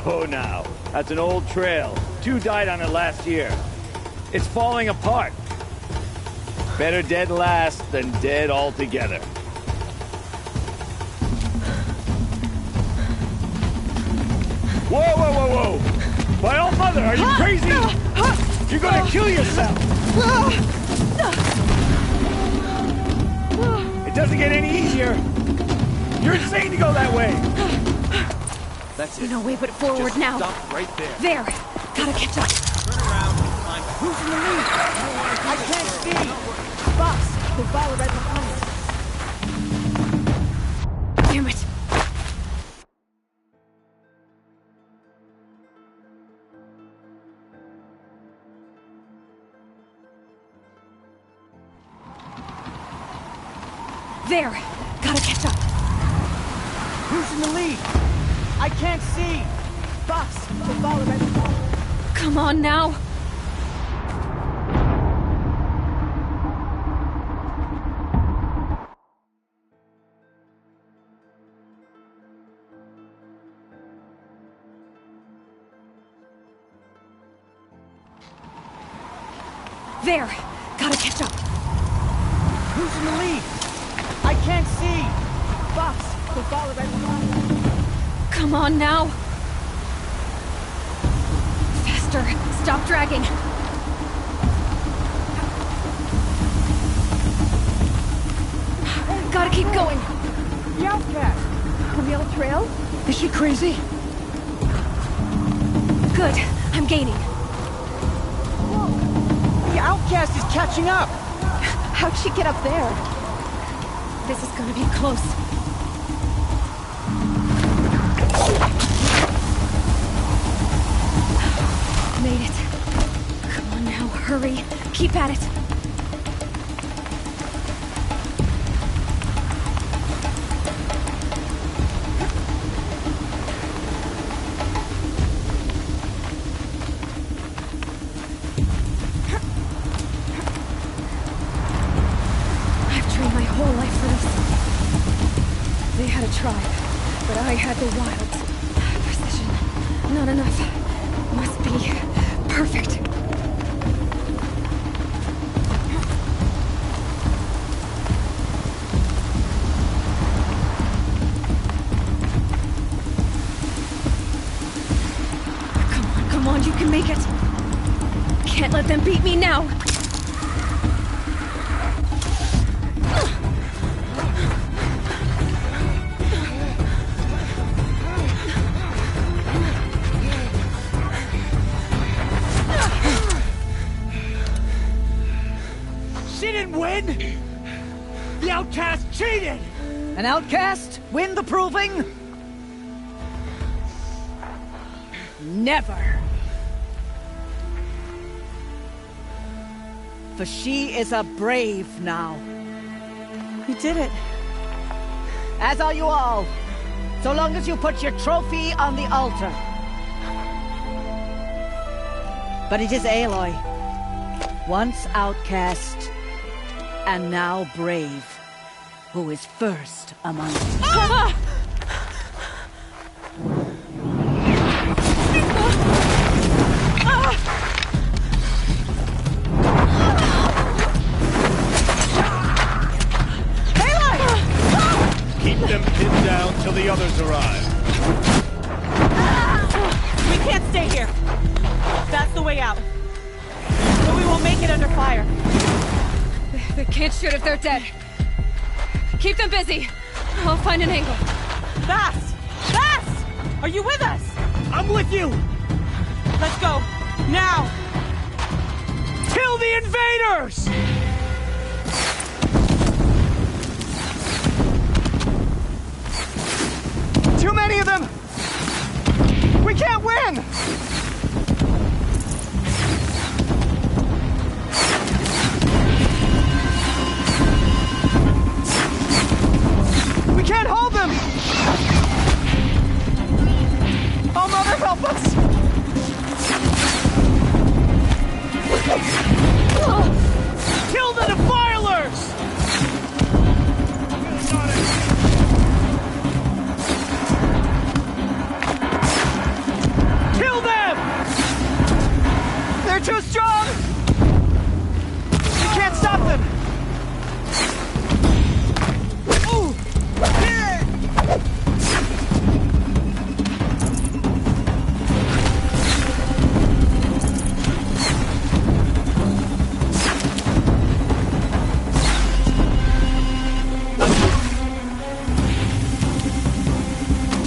Oh, now, that's an old trail. 2 died on it last year. It's falling apart. Better dead last than dead altogether. Whoa, whoa, whoa, whoa! My old mother, are you crazy? You're gonna kill yourself! It doesn't get any easier! You're insane to go that way! That's it. No way but forward Just now. stop right there. There! Gotta catch up. Turn around. Who's in the lead? I can't see! Boss! The Vala right behind us. Damn it! There! Gotta catch up. Who's in the lead? I can't see! Boss, the follow right. Come on now! There! Gotta catch up. Who's in the lead? I can't see! Boss, the follow right. Come on now! Faster! Stop dragging! Gotta keep going! The outcast! On the other trail? Is she crazy? Good. I'm gaining. The outcast is catching up! How'd she get up there? This is gonna be close. Made it. Come on now, hurry. Keep at it. They had a tribe, but I had the wilds. Precision. Not enough. Must be perfect. Come on, you can make it. Can't let them beat me now. The outcast cheated! An outcast win the proving? Never! For she is a brave now. You did it. As are you all. So long as you put your trophy on the altar. But it is Aloy. Once outcast, and now brave, who is first among us. Ah! Keep them pinned down till the others arrive. We can't stay here. That's the way out. But we won't make it under fire. They can't shoot if they're dead. Keep them busy. I'll find an angle. Bass! Bass! Are you with us? I'm with you! Let's go. Now! Kill the invaders! Too many of them! We can't win! We can't hold them! Oh, Mother, help us! Kill the defilers! Kill them! They're too strong! We can't stop them! Ooh.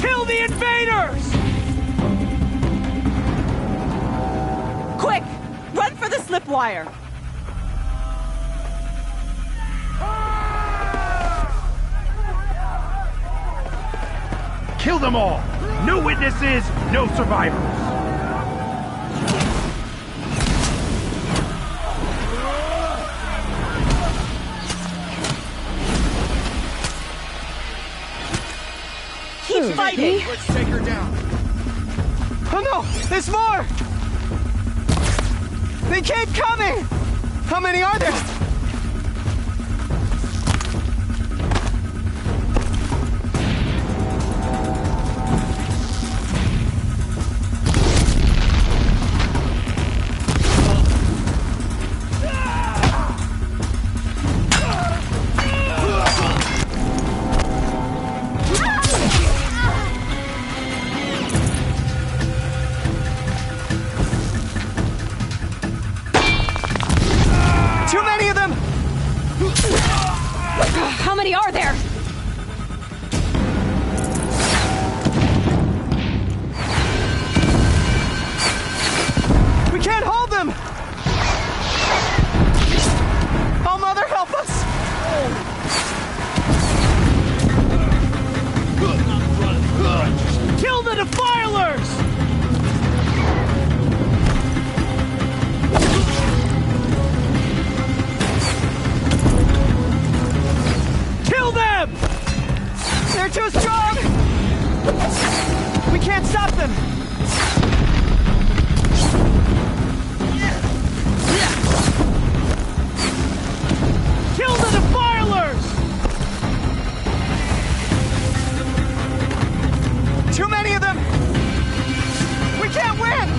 Kill the invaders! Quick! Run for the slip wire! Kill them all! No witnesses, no survivors! fighting! Let's take her down. Oh no! There's more! They keep coming! How many are there? How many are there? We can't hold them! Oh, Mother, help us! Kill the defilers! They're too strong! We can't stop them! Kill the defilers! Too many of them! We can't win!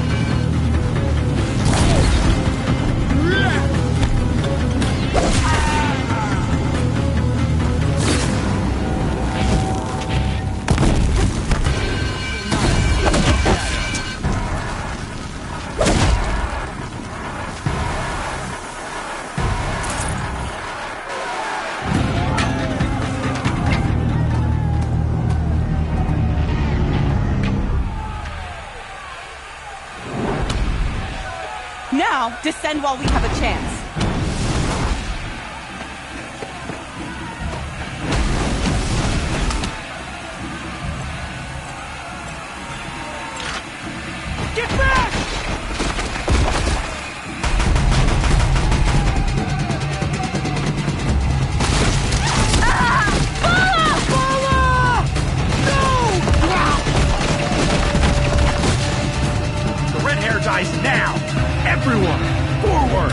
Now, descend while we have a chance. Get back! The red hair dies now! Everyone, forward!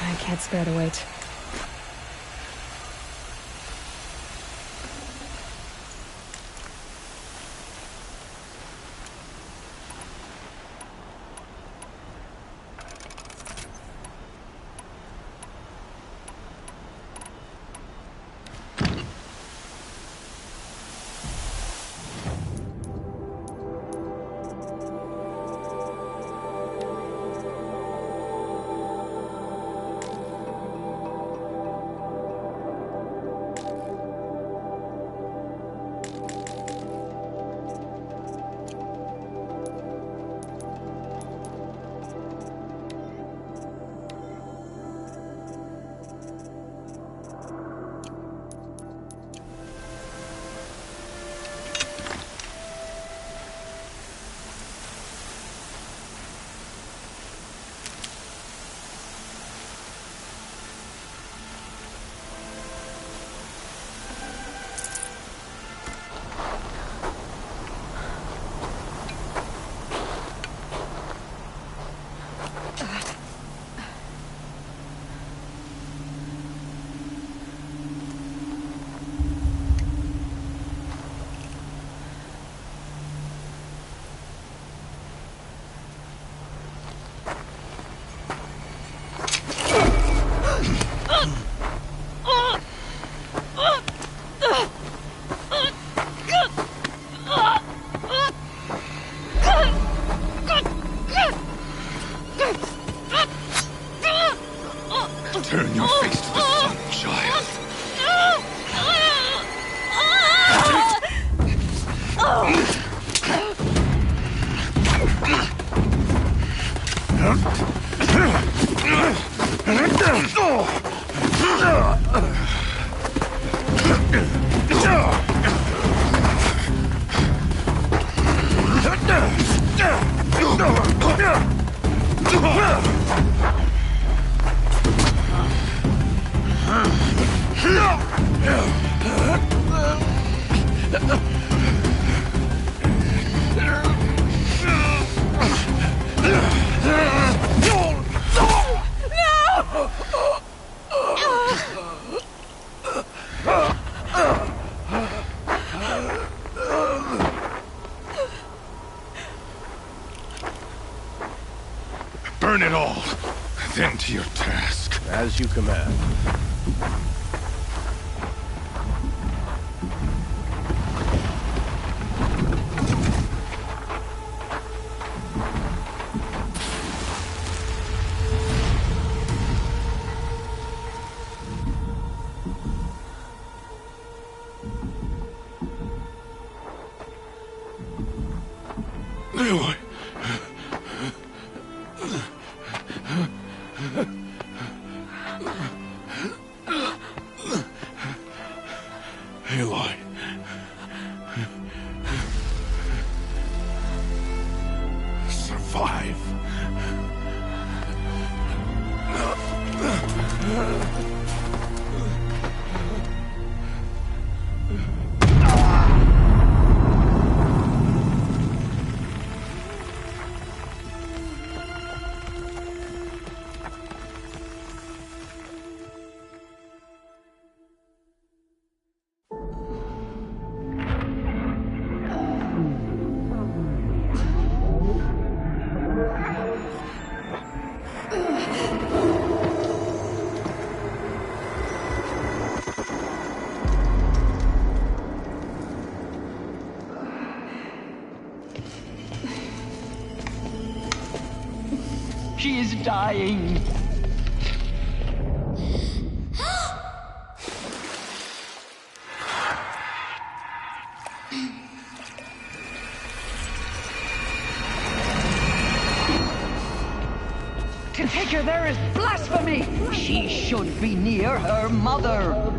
I can't spare the wait. Burn it all, then to your task. As you command. Aloy. Aloy. Survive. She is dying. To take her there is blasphemy. She should be near her mother.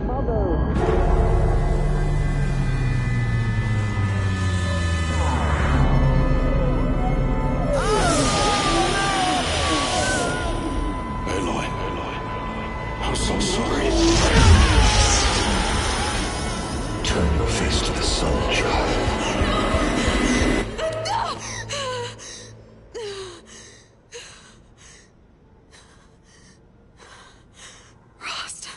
I'm so sorry. Turn your face to the sun, child. Rost.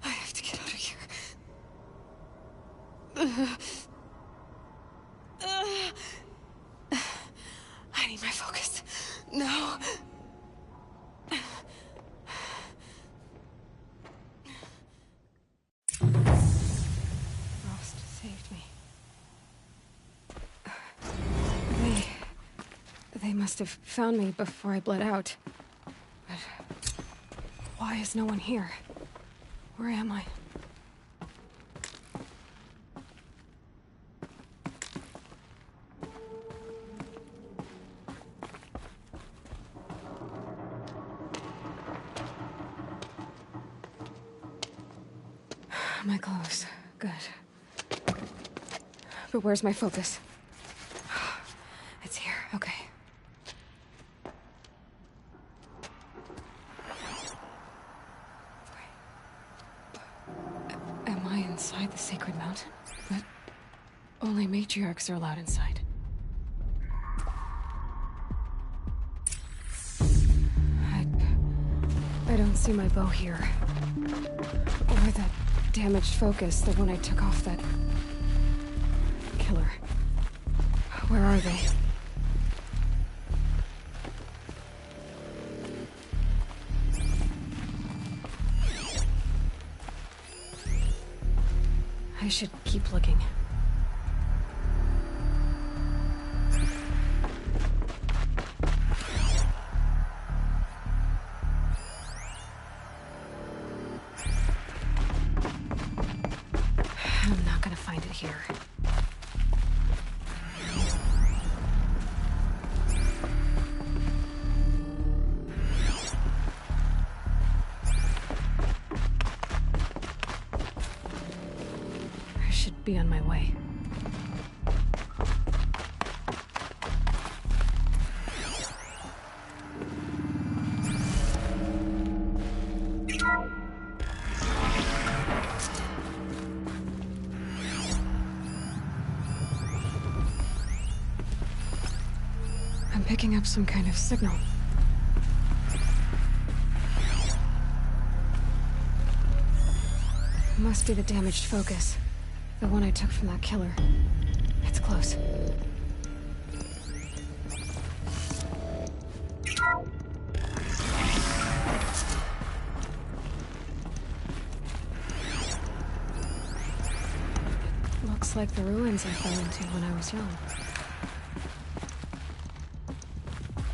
I have to get out of here. I need my focus. No. Rost saved me. They must have found me before I bled out. But why is no one here? Where am I? My clothes. Good. But where's my focus? It's here. Okay. Am I inside the sacred mountain? But only matriarchs are allowed inside. I don't see my bow here. Or that damaged focus, the one I took off that killer. Where are they? I should keep looking. I'm not gonna find it here. be on my way. I'm picking up some kind of signal. Must be the damaged focus. The one I took from that killer. It's close. Looks like the ruins I fell into when I was young.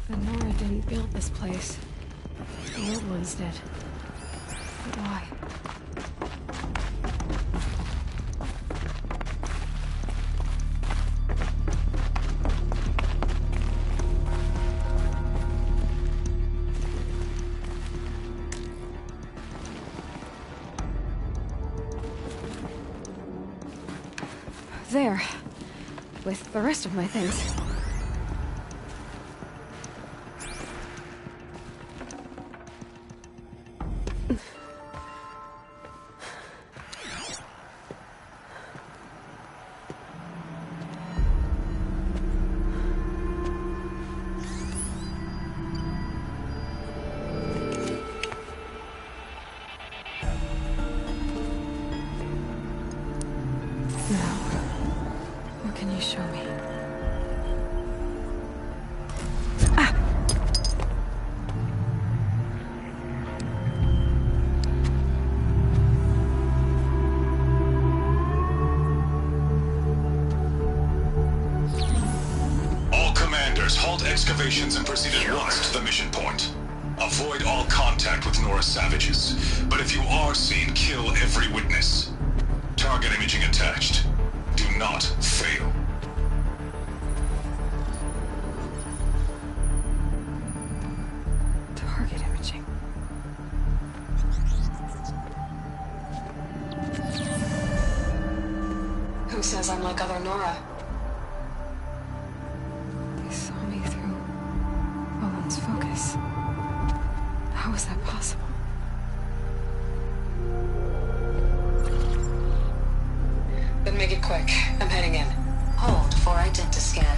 The Nora didn't build this place. The old ones did. But why? There. With the rest of my things. Excavations and proceed at once to the mission point. Avoid all contact with Nora savages, but if you are seen, kill every witness. Target imaging attached. Do not fail. Target imaging. Who says I'm like other Nora? Focus. How is that possible? Then make it quick. I'm heading in. Hold for identiscan.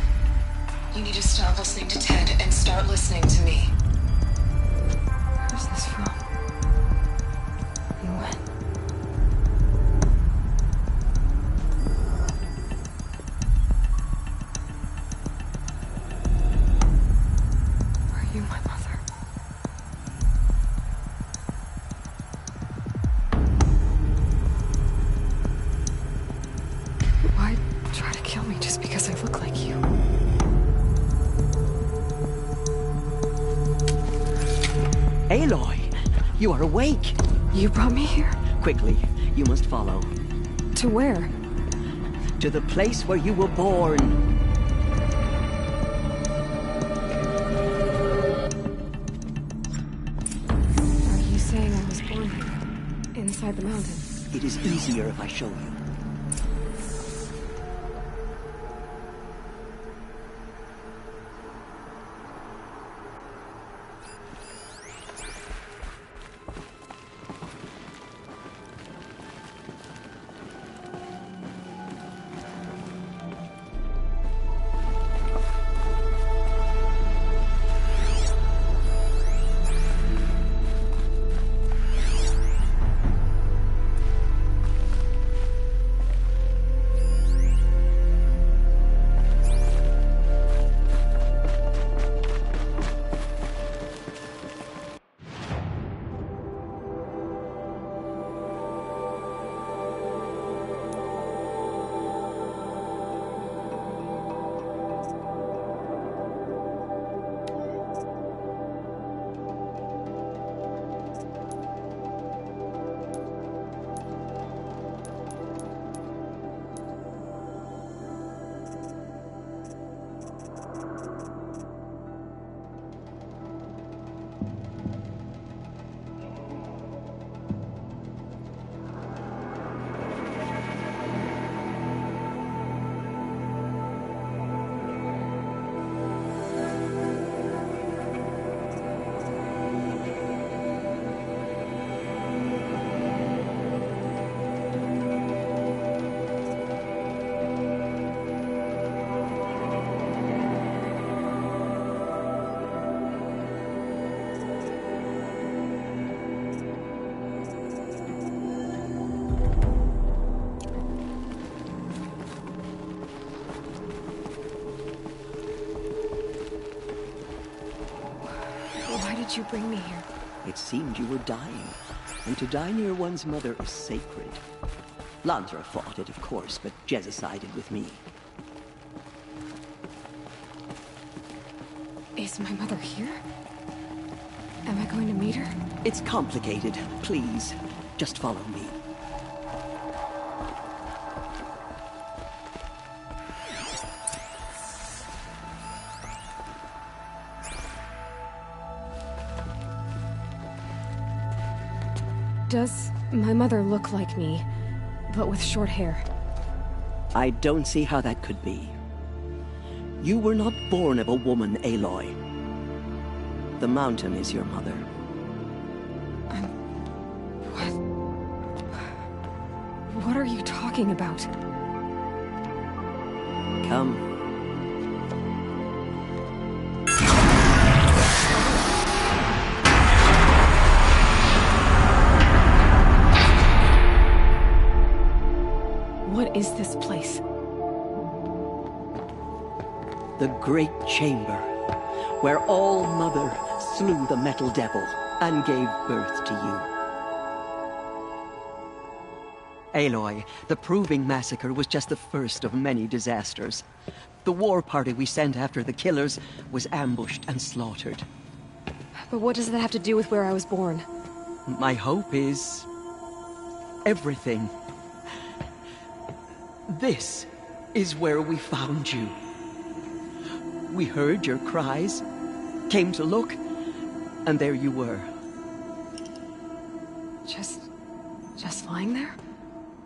You need to stop listening to Ted and start listening to me. Where's this from? And when? You, my mother. Why try to kill me just because I look like you? Aloy, you are awake. You brought me here? Quickly, you must follow. To where? To the place where you were born. Inside the mountain. It is easier if I show you. did you bring me here? It seemed you were dying, and to die near one's mother is sacred. Lansra fought it, of course, but Jezza sided with me. Is my mother here? Am I going to meet her? It's complicated. Please, just follow me. Does my mother look like me, but with short hair? I don't see how that could be. You were not born of a woman, Aloy. The mountain is your mother. What are you talking about? Come. What is this place? The Great Chamber, where All-Mother slew the Metal Devil and gave birth to you. Aloy, the Proving Massacre was just the first of many disasters. The war party we sent after the killers was ambushed and slaughtered. But what does that have to do with where I was born? My hope is... everything. This is where we found you. We heard your cries, came to look, and there you were. Just lying there?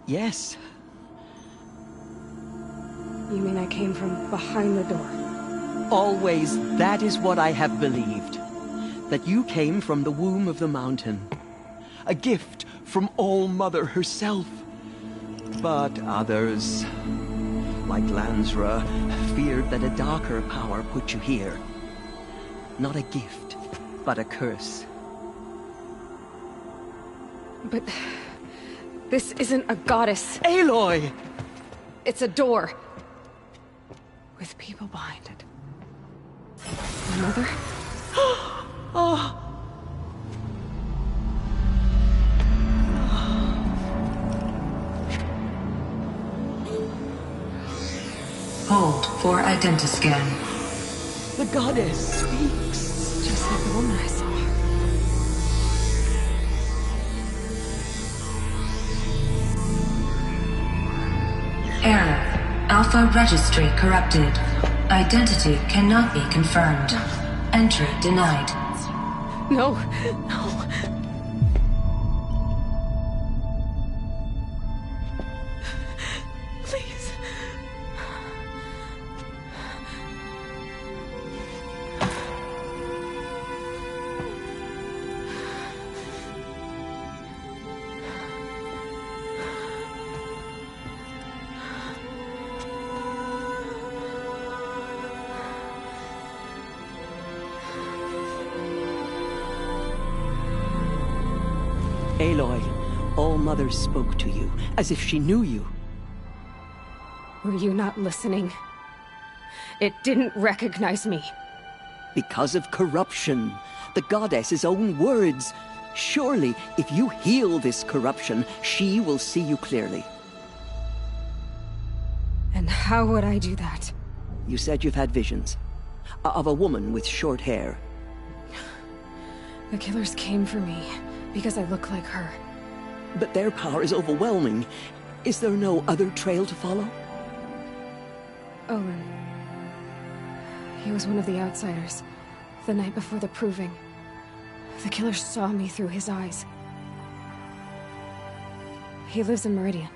Yes. You mean I came from behind the door? Always, that is what I have believed. That you came from the womb of the mountain. A gift from All-Mother herself. But others, like Lansra, feared that a darker power put you here. Not a gift, but a curse. But... this isn't a goddess. Aloy! It's a door. With people behind it. My mother? Oh! Hold for identiscan. The goddess speaks. Just like the woman I saw. Error. Alpha registry corrupted. Identity cannot be confirmed. Entry denied. No, no. Please. Aloy, All-Mother spoke to you, as if she knew you. Were you not listening? It didn't recognize me. Because of corruption. The goddess's own words. Surely, if you heal this corruption, she will see you clearly. And how would I do that? You said you've had visions. Of a woman with short hair. The killers came for me, because I look like her. But their power is overwhelming. Is there no other trail to follow? Owen. He was one of the outsiders. The night before the Proving. The killers saw me through his eyes. He lives in Meridian.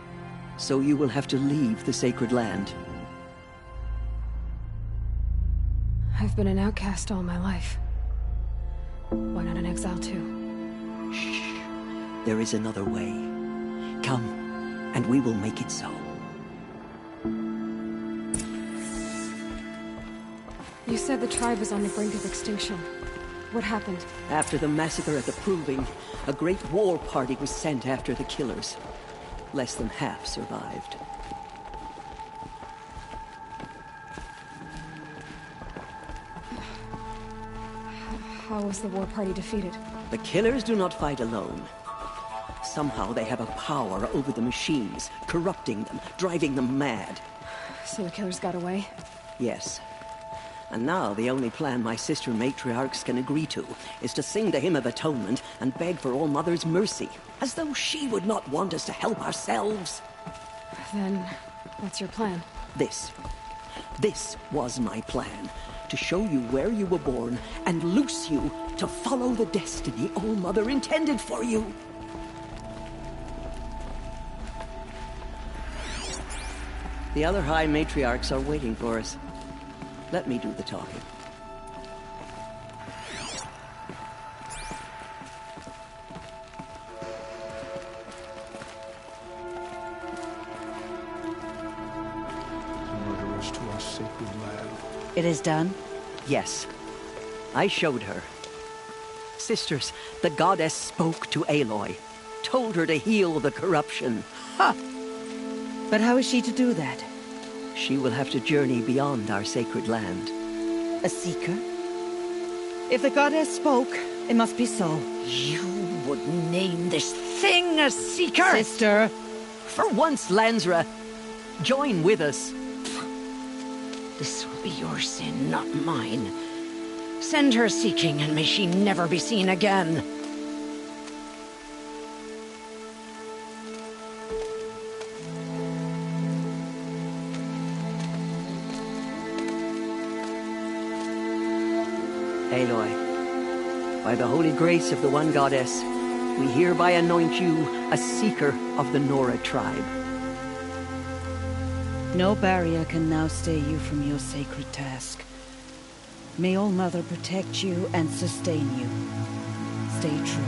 So you will have to leave the sacred land. I've been an outcast all my life. Why not an exile too? Shh. There is another way. Come, and we will make it so. You said the tribe was on the brink of extinction. What happened? After the massacre at the Proving, a great war party was sent after the killers. Less than half survived. How was the war party defeated? The killers do not fight alone. Somehow they have a power over the machines, corrupting them, driving them mad. So the killers got away? Yes. And now the only plan my sister matriarchs can agree to is to sing the Hymn of Atonement and beg for All Mother's mercy, as though she would not want us to help ourselves. Then, what's your plan? This was my plan. To show you where you were born and loose you to follow the destiny All Mother intended for you. The other High Matriarchs are waiting for us. Let me do the talking. Murderers to our sacred land. It is done? Yes. I showed her. Sisters, the goddess spoke to Aloy. Told her to heal the corruption. Ha! But how is she to do that? She will have to journey beyond our sacred land. A seeker? If the goddess spoke, it must be so. You would name this thing a seeker? Sister! For once, Lansra, join with us. This will be your sin, not mine. Send her seeking, and may she never be seen again. Aloy, by the holy grace of the One Goddess, we hereby anoint you a seeker of the Nora tribe. No barrier can now stay you from your sacred task. May All Mother protect you and sustain you. Stay true.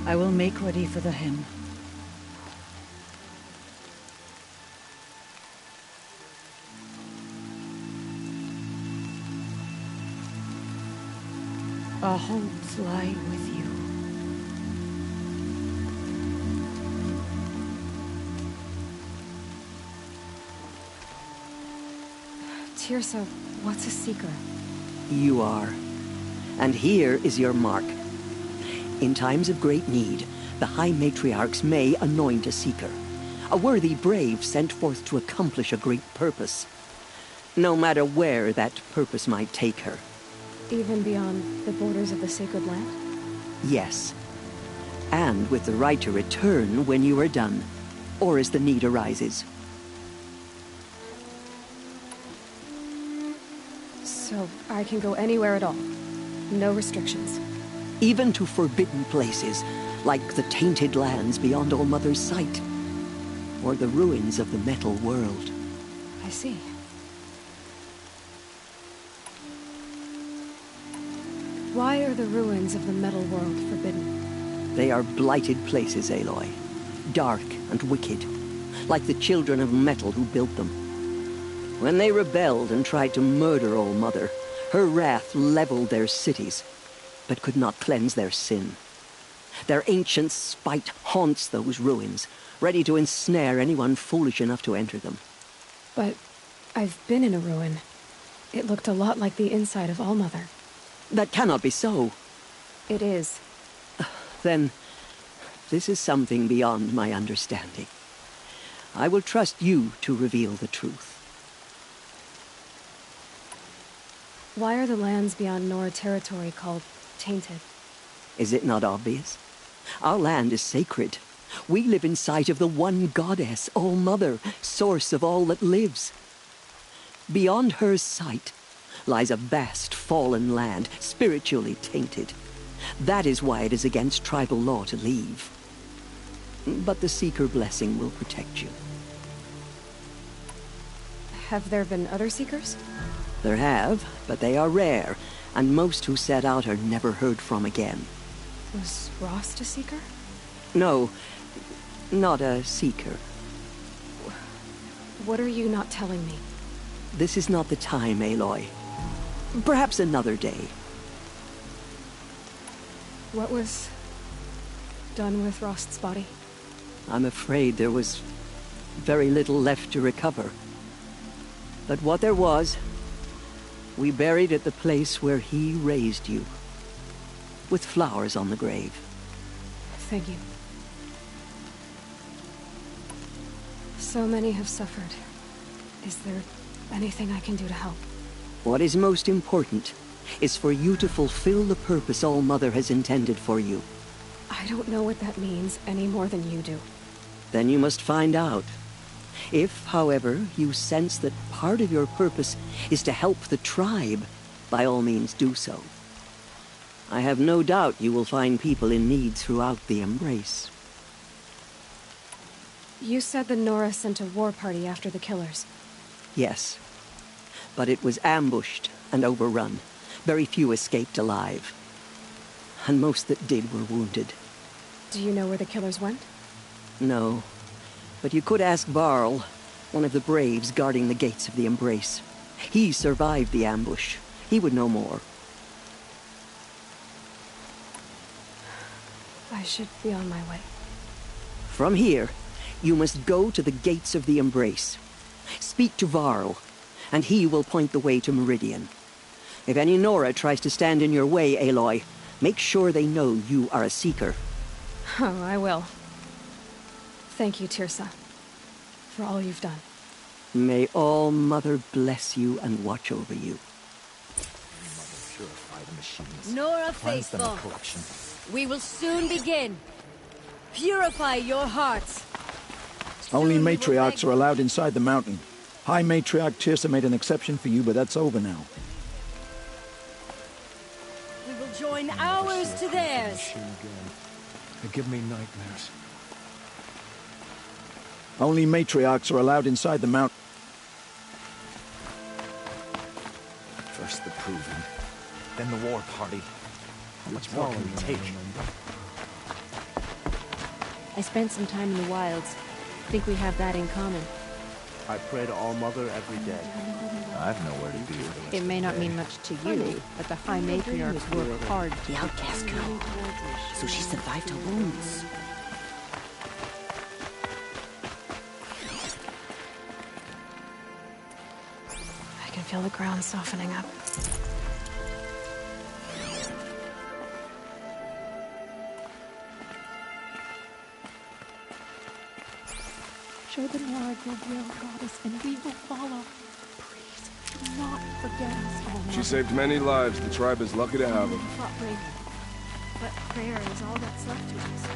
I will make ready for the hymn. Our hopes lie with you. Tirsa, what's a seeker? You are. And here is your mark. In times of great need, the High Matriarchs may anoint a seeker. A worthy brave sent forth to accomplish a great purpose. No matter where that purpose might take her. Even beyond the borders of the sacred land? Yes. And with the right to return when you are done, or as the need arises. So I can go anywhere at all? No restrictions? Even to forbidden places, like the tainted lands beyond All Mother's sight. Or the ruins of the metal world. I see. Why are the ruins of the metal world forbidden? They are blighted places, Aloy. Dark and wicked. Like the children of metal who built them. When they rebelled and tried to murder All Mother, her wrath leveled their cities, but could not cleanse their sin. Their ancient spite haunts those ruins, ready to ensnare anyone foolish enough to enter them. But I've been in a ruin. It looked a lot like the inside of All Mother. That cannot be so. It is. Then, this is something beyond my understanding. I will trust you to reveal the truth. Why are the lands beyond Nora territory called tainted? Is it not obvious? Our land is sacred. We live in sight of the One Goddess, All Mother, source of all that lives. Beyond her sight lies a vast fallen land, spiritually tainted. That is why it is against tribal law to leave. But the Seeker blessing will protect you. Have there been other Seekers? There have, but they are rare, and most who set out are never heard from again. Was Rost a Seeker? No, not a Seeker. What are you not telling me? This is not the time, Aloy. Perhaps another day. What was done with Rost's body? I'm afraid there was very little left to recover. But what there was We buried at the place where he raised you, with flowers on the grave. Thank you. So many have suffered. Is there anything I can do to help? What is most important is for you to fulfill the purpose All-Mother has intended for you. I don't know what that means any more than you do. Then you must find out. If, however, you sense that part of your purpose is to help the tribe, by all means do so. I have no doubt you will find people in need throughout the Embrace. You said the Nora sent a war party after the killers. Yes. But it was ambushed and overrun. Very few escaped alive. And most that did were wounded. Do you know where the killers went? No. But you could ask Varl, one of the braves guarding the gates of the Embrace. He survived the ambush. He would know more. I should be on my way. From here, you must go to the gates of the Embrace. Speak to Varl, and he will point the way to Meridian. If any Nora tries to stand in your way, Aloy, make sure they know you are a Seeker. Oh, I will. Thank you, Tirsa, for all you've done. May All-Mother bless you and watch over you. Purify the machines. Nora Cleanse them of faithful, corruption. we will soon begin. Purify your hearts. Only matriarchs are allowed inside the mountain. High Matriarch Tirsa made an exception for you, but that's over now. We will join ours to theirs. They give me nightmares. Only matriarchs are allowed inside the mountain. First the proving, then the war party. How much more can we take? I spent some time in the wilds. Think we have that in common. I pray to All-Mother every day. I've nowhere to be with the rest It may of the not day. mean much to you, but the High Matriarchs work hard. The outcast girl. So she survived her wounds. I can feel the ground softening up. Show the Nora your will, Goddess, and we will follow. Please, do not forget us, All-Mother. She saved many lives. The tribe is lucky to have her. Fought bravely, but prayer is all that's left to us.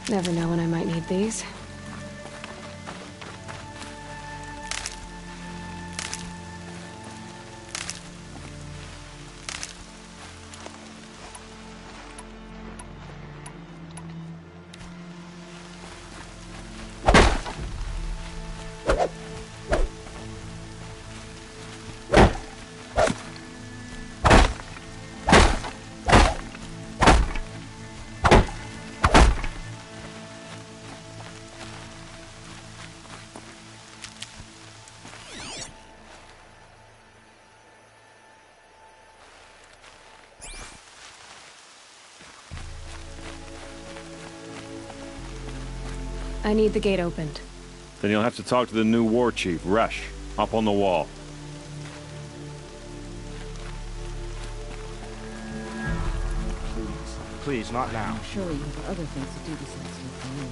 Never know when I might need these. I need the gate opened. Then you'll have to talk to the new war chief, Resh, up on the wall. Please, not now. Surely you have other things to do besides look for me.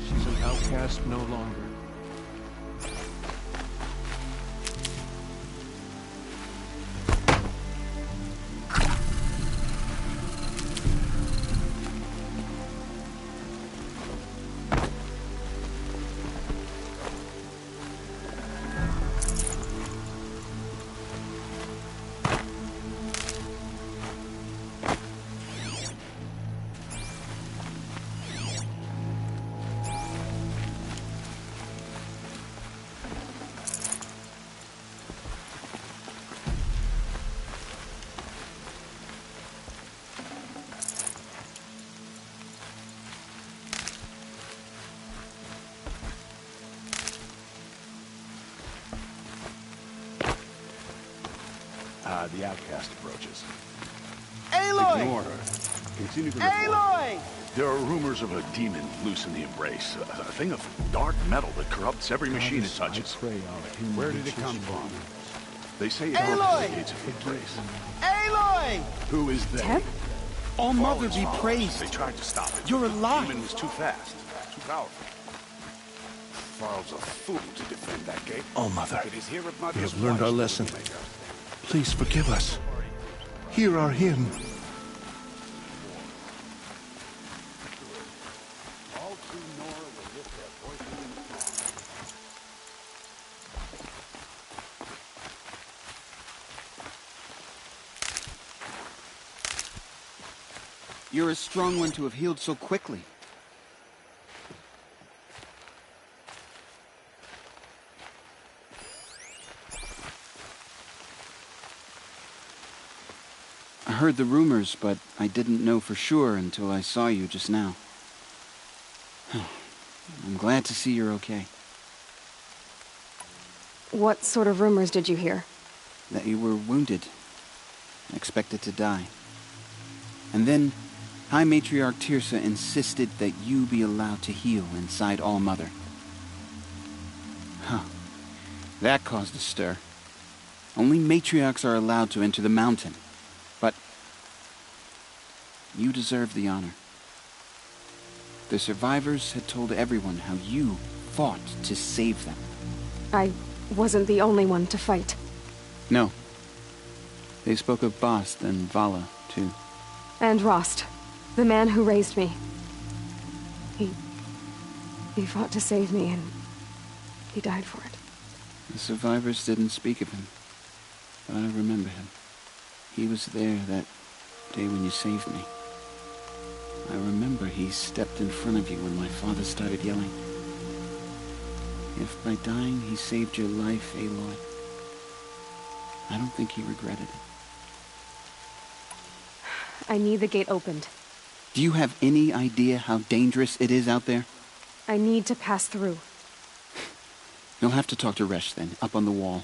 She's an outcast no longer. The outcast approaches. Aloy! Ignore her. Continue to Aloy! There are rumors of a demon loose in the Embrace. A thing of dark metal that corrupts every machine it touches. Where did it come from? They say it Aloy! opens the gates of the Embrace. Aloy! Who is they? Teb? All Mother be praised. They tried to stop it. You're The alive. demon was too fast, too powerful. Tharl's a fool to defend that gate. All Mother, It is here at we Mother's have learned our watch lesson. that we make us. Please forgive us. Hear our hymn. All true Nora will lift their voices in song. You're a strong one to have healed so quickly. I heard the rumors, but I didn't know for sure until I saw you just now. I'm glad to see you're okay. What sort of rumors did you hear? That you were wounded, expected to die. And then High Matriarch Tirsa insisted that you be allowed to heal inside All Mother. Huh. That caused a stir. Only matriarchs are allowed to enter the mountain. But you deserve the honor. The survivors had told everyone how you fought to save them. I wasn't the only one to fight. No. They spoke of Bast and Vala, too. And Rost, the man who raised me. He fought to save me, and he died for it. The survivors didn't speak of him, but I remember him. He was there that day when you saved me. I remember he stepped in front of you when my father started yelling. If by dying he saved your life, Aloy, I don't think he regretted it. I need the gate opened. Do you have any idea how dangerous it is out there? I need to pass through. You'll have to talk to Resh then, up on the wall.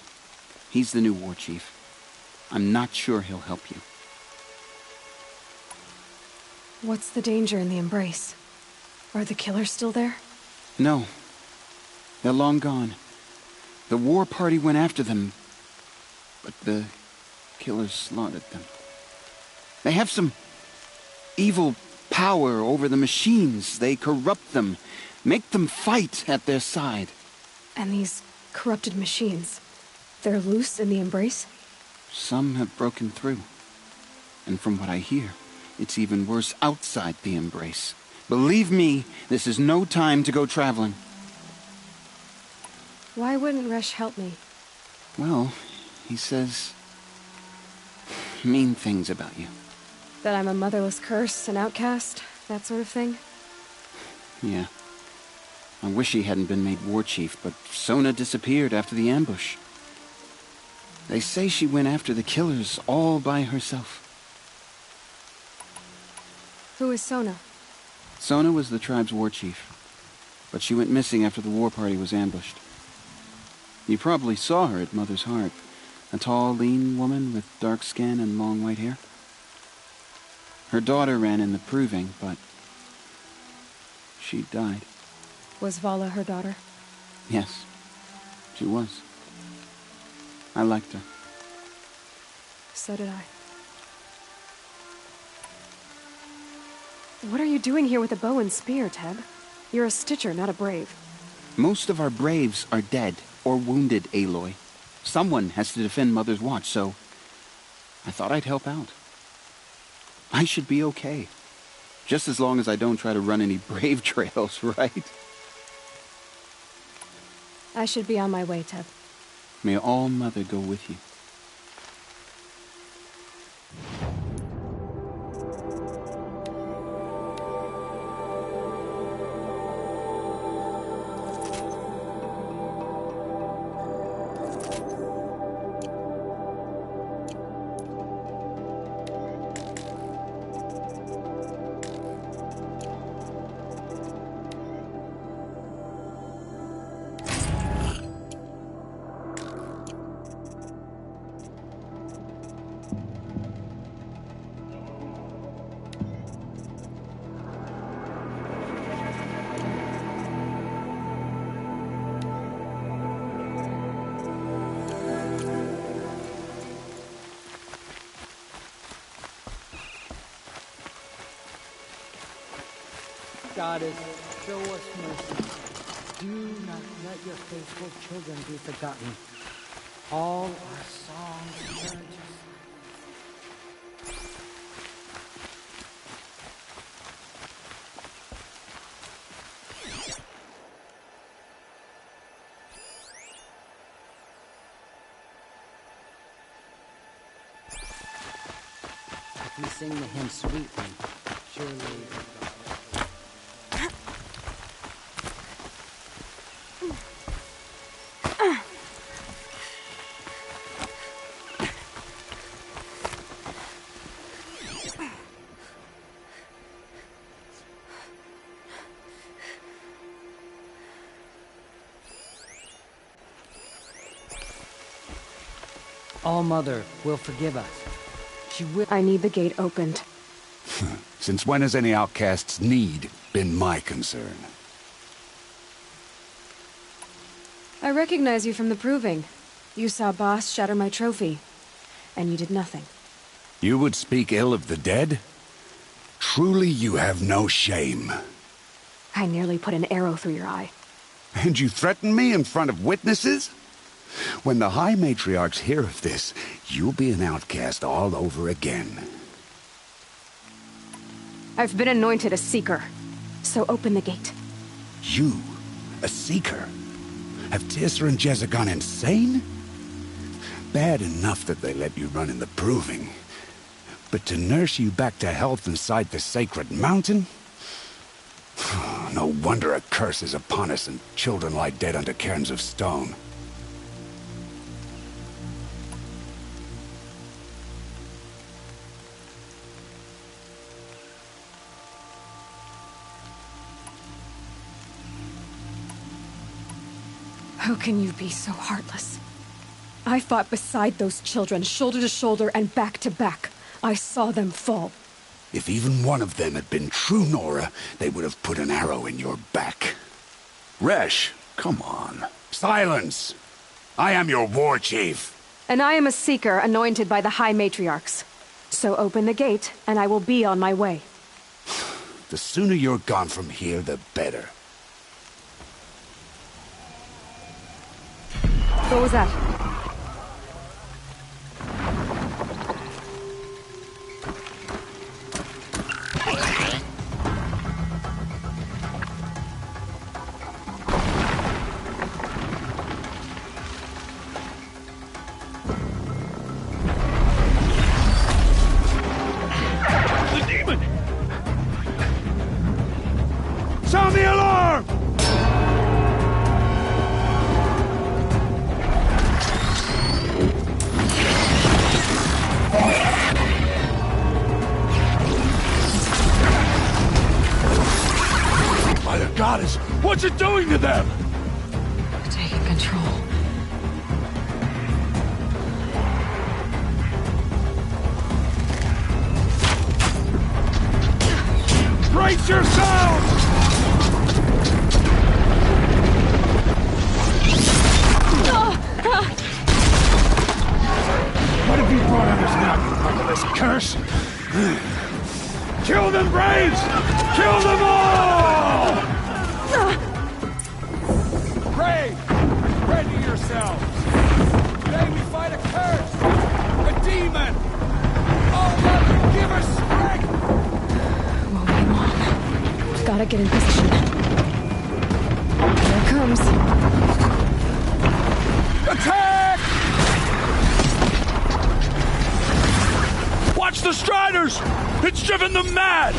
He's the new war chief. I'm not sure he'll help you. What's the danger in the Embrace? Are the killers still there? No. They're long gone. The war party went after them, but the killers slaughtered them. They have some evil power over the machines. They corrupt them, make them fight at their side. And these corrupted machines, they're loose in the Embrace? Some have broken through. And from what I hear, it's even worse outside the Embrace. Believe me, this is no time to go traveling. Why wouldn't Resh help me? Well, he says mean things about you. That I'm a motherless curse, an outcast, that sort of thing? Yeah. I wish he hadn't been made war chief, but Sona disappeared after the ambush. They say she went after the killers all by herself. Who is Sona? Sona was the tribe's war chief, but she went missing after the war party was ambushed. You probably saw her at Mother's Heart. A tall, lean woman with dark skin and long white hair. Her daughter ran in the proving, but she died. Was Vala her daughter? Yes, she was. I liked her. So did I. What are you doing here with a bow and spear, Teb? You're a Stitcher, not a Brave. Most of our braves are dead or wounded, Aloy. Someone has to defend Mother's watch, so I thought I'd help out. I should be okay. Just as long as I don't try to run any brave trails, right? I should be on my way, Teb. May All Mother go with you. Goddess, show us mercy. Do not let your faithful children be forgotten. All our songs turn to... If we sing the hymn sweetly, surely... All-Mother will forgive us. She will... I need the gate opened. Since when has any outcast's need been my concern? I recognize you from the proving. You saw Boss shatter my trophy, and you did nothing. You would speak ill of the dead? Truly you have no shame. I nearly put an arrow through your eye. And you threaten me in front of witnesses? When the High Matriarchs hear of this, you'll be an outcast all over again. I've been anointed a Seeker, so open the gate. You? A Seeker? Have Teersa and Jezza gone insane? Bad enough that they let you run in the proving. But to nurse you back to health inside the sacred mountain? No wonder a curse is upon us and children lie dead under cairns of stone. How can you be so heartless? I fought beside those children, shoulder to shoulder and back to back. I saw them fall. If even one of them had been true Nora, they would have put an arrow in your back. Resh, come on. Silence! I am your war chief. And I am a Seeker anointed by the High Matriarchs. So open the gate, and I will be on my way. The sooner you're gone from here, the better. What was that? The demon! Sound the alarm! By the goddess, what's it doing to them? Taking control. Brace yourselves! What have you brought on us now, you motherless curse? Kill them, Braves! Kill them all! Pray! Ready yourselves! Today we fight a curse! A demon! Oh, Mother, give us strength! Won't be long. Gotta get in position. Here it comes. Attack! Watch the Striders! It's driven them mad!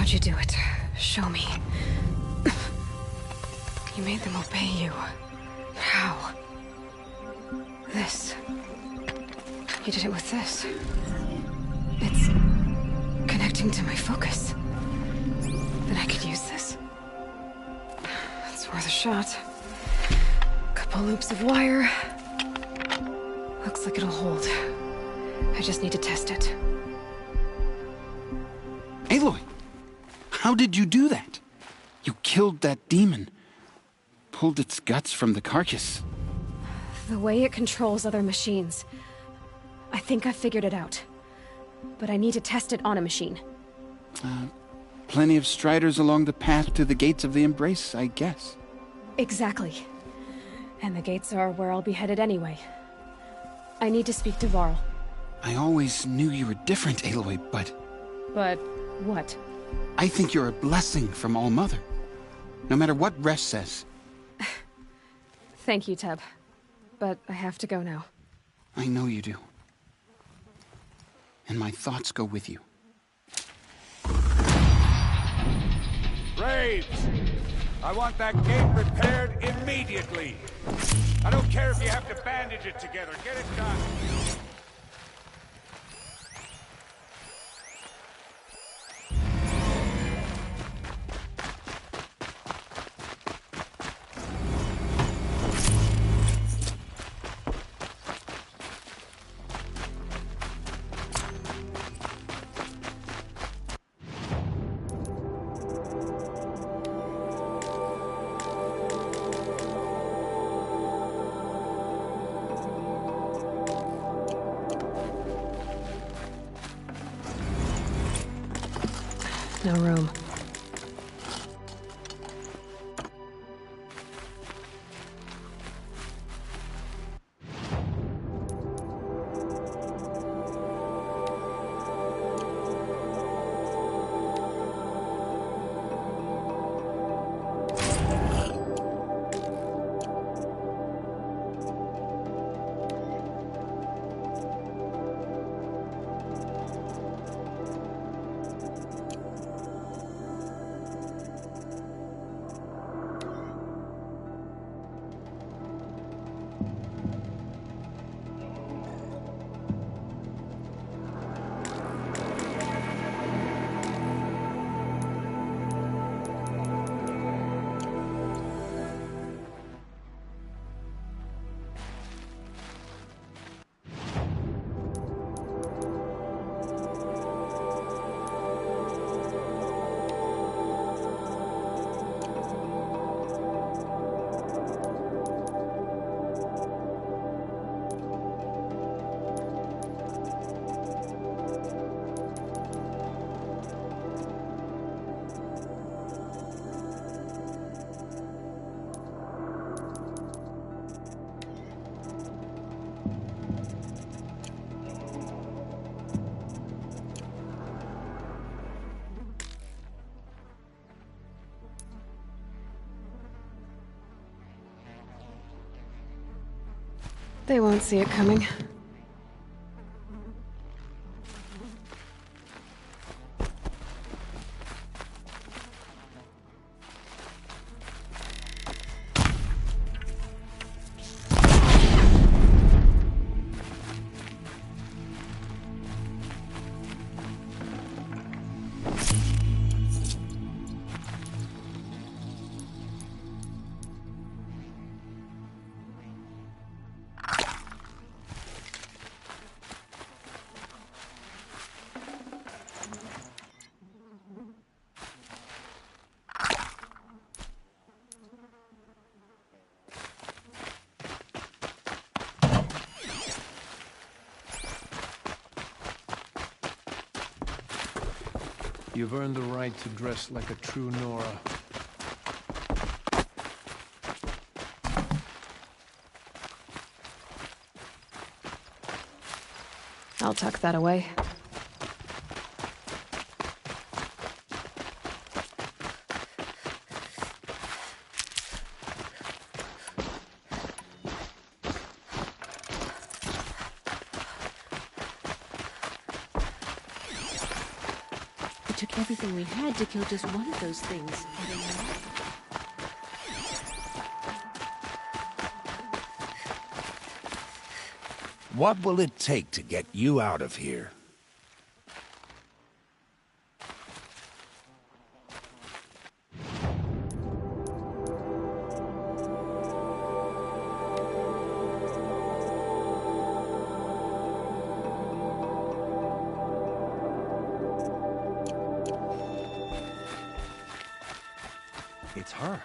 How'd you do it? Show me. You made them obey you. How? This. You did it with this. It's connecting to my focus. Then I could use this. It's worth a shot. Couple loops of wire. Looks like it'll hold. I just need to test it. Aloy! How did you do that? You killed that demon. Pulled its guts from the carcass. The way it controls other machines. I think I figured it out. But I need to test it on a machine. Plenty of striders along the path to the gates of the Embrace, I guess. Exactly. And the gates are where I'll be headed anyway. I need to speak to Varl. I always knew you were different, Aloy, but... But what? I think you're a blessing from All-Mother. No matter what Resh says. Thank you, Teb. But I have to go now. I know you do. And my thoughts go with you. Braves! I want that gate repaired immediately. I don't care if you have to bandage it together. Get it done. No room. They won't see it coming. You've earned the right to dress like a true Nora. I'll tuck that away. It took everything we had to kill just one of those things. What will it take to get you out of here? It's her.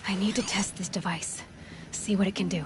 I need to test this device. See what it can do.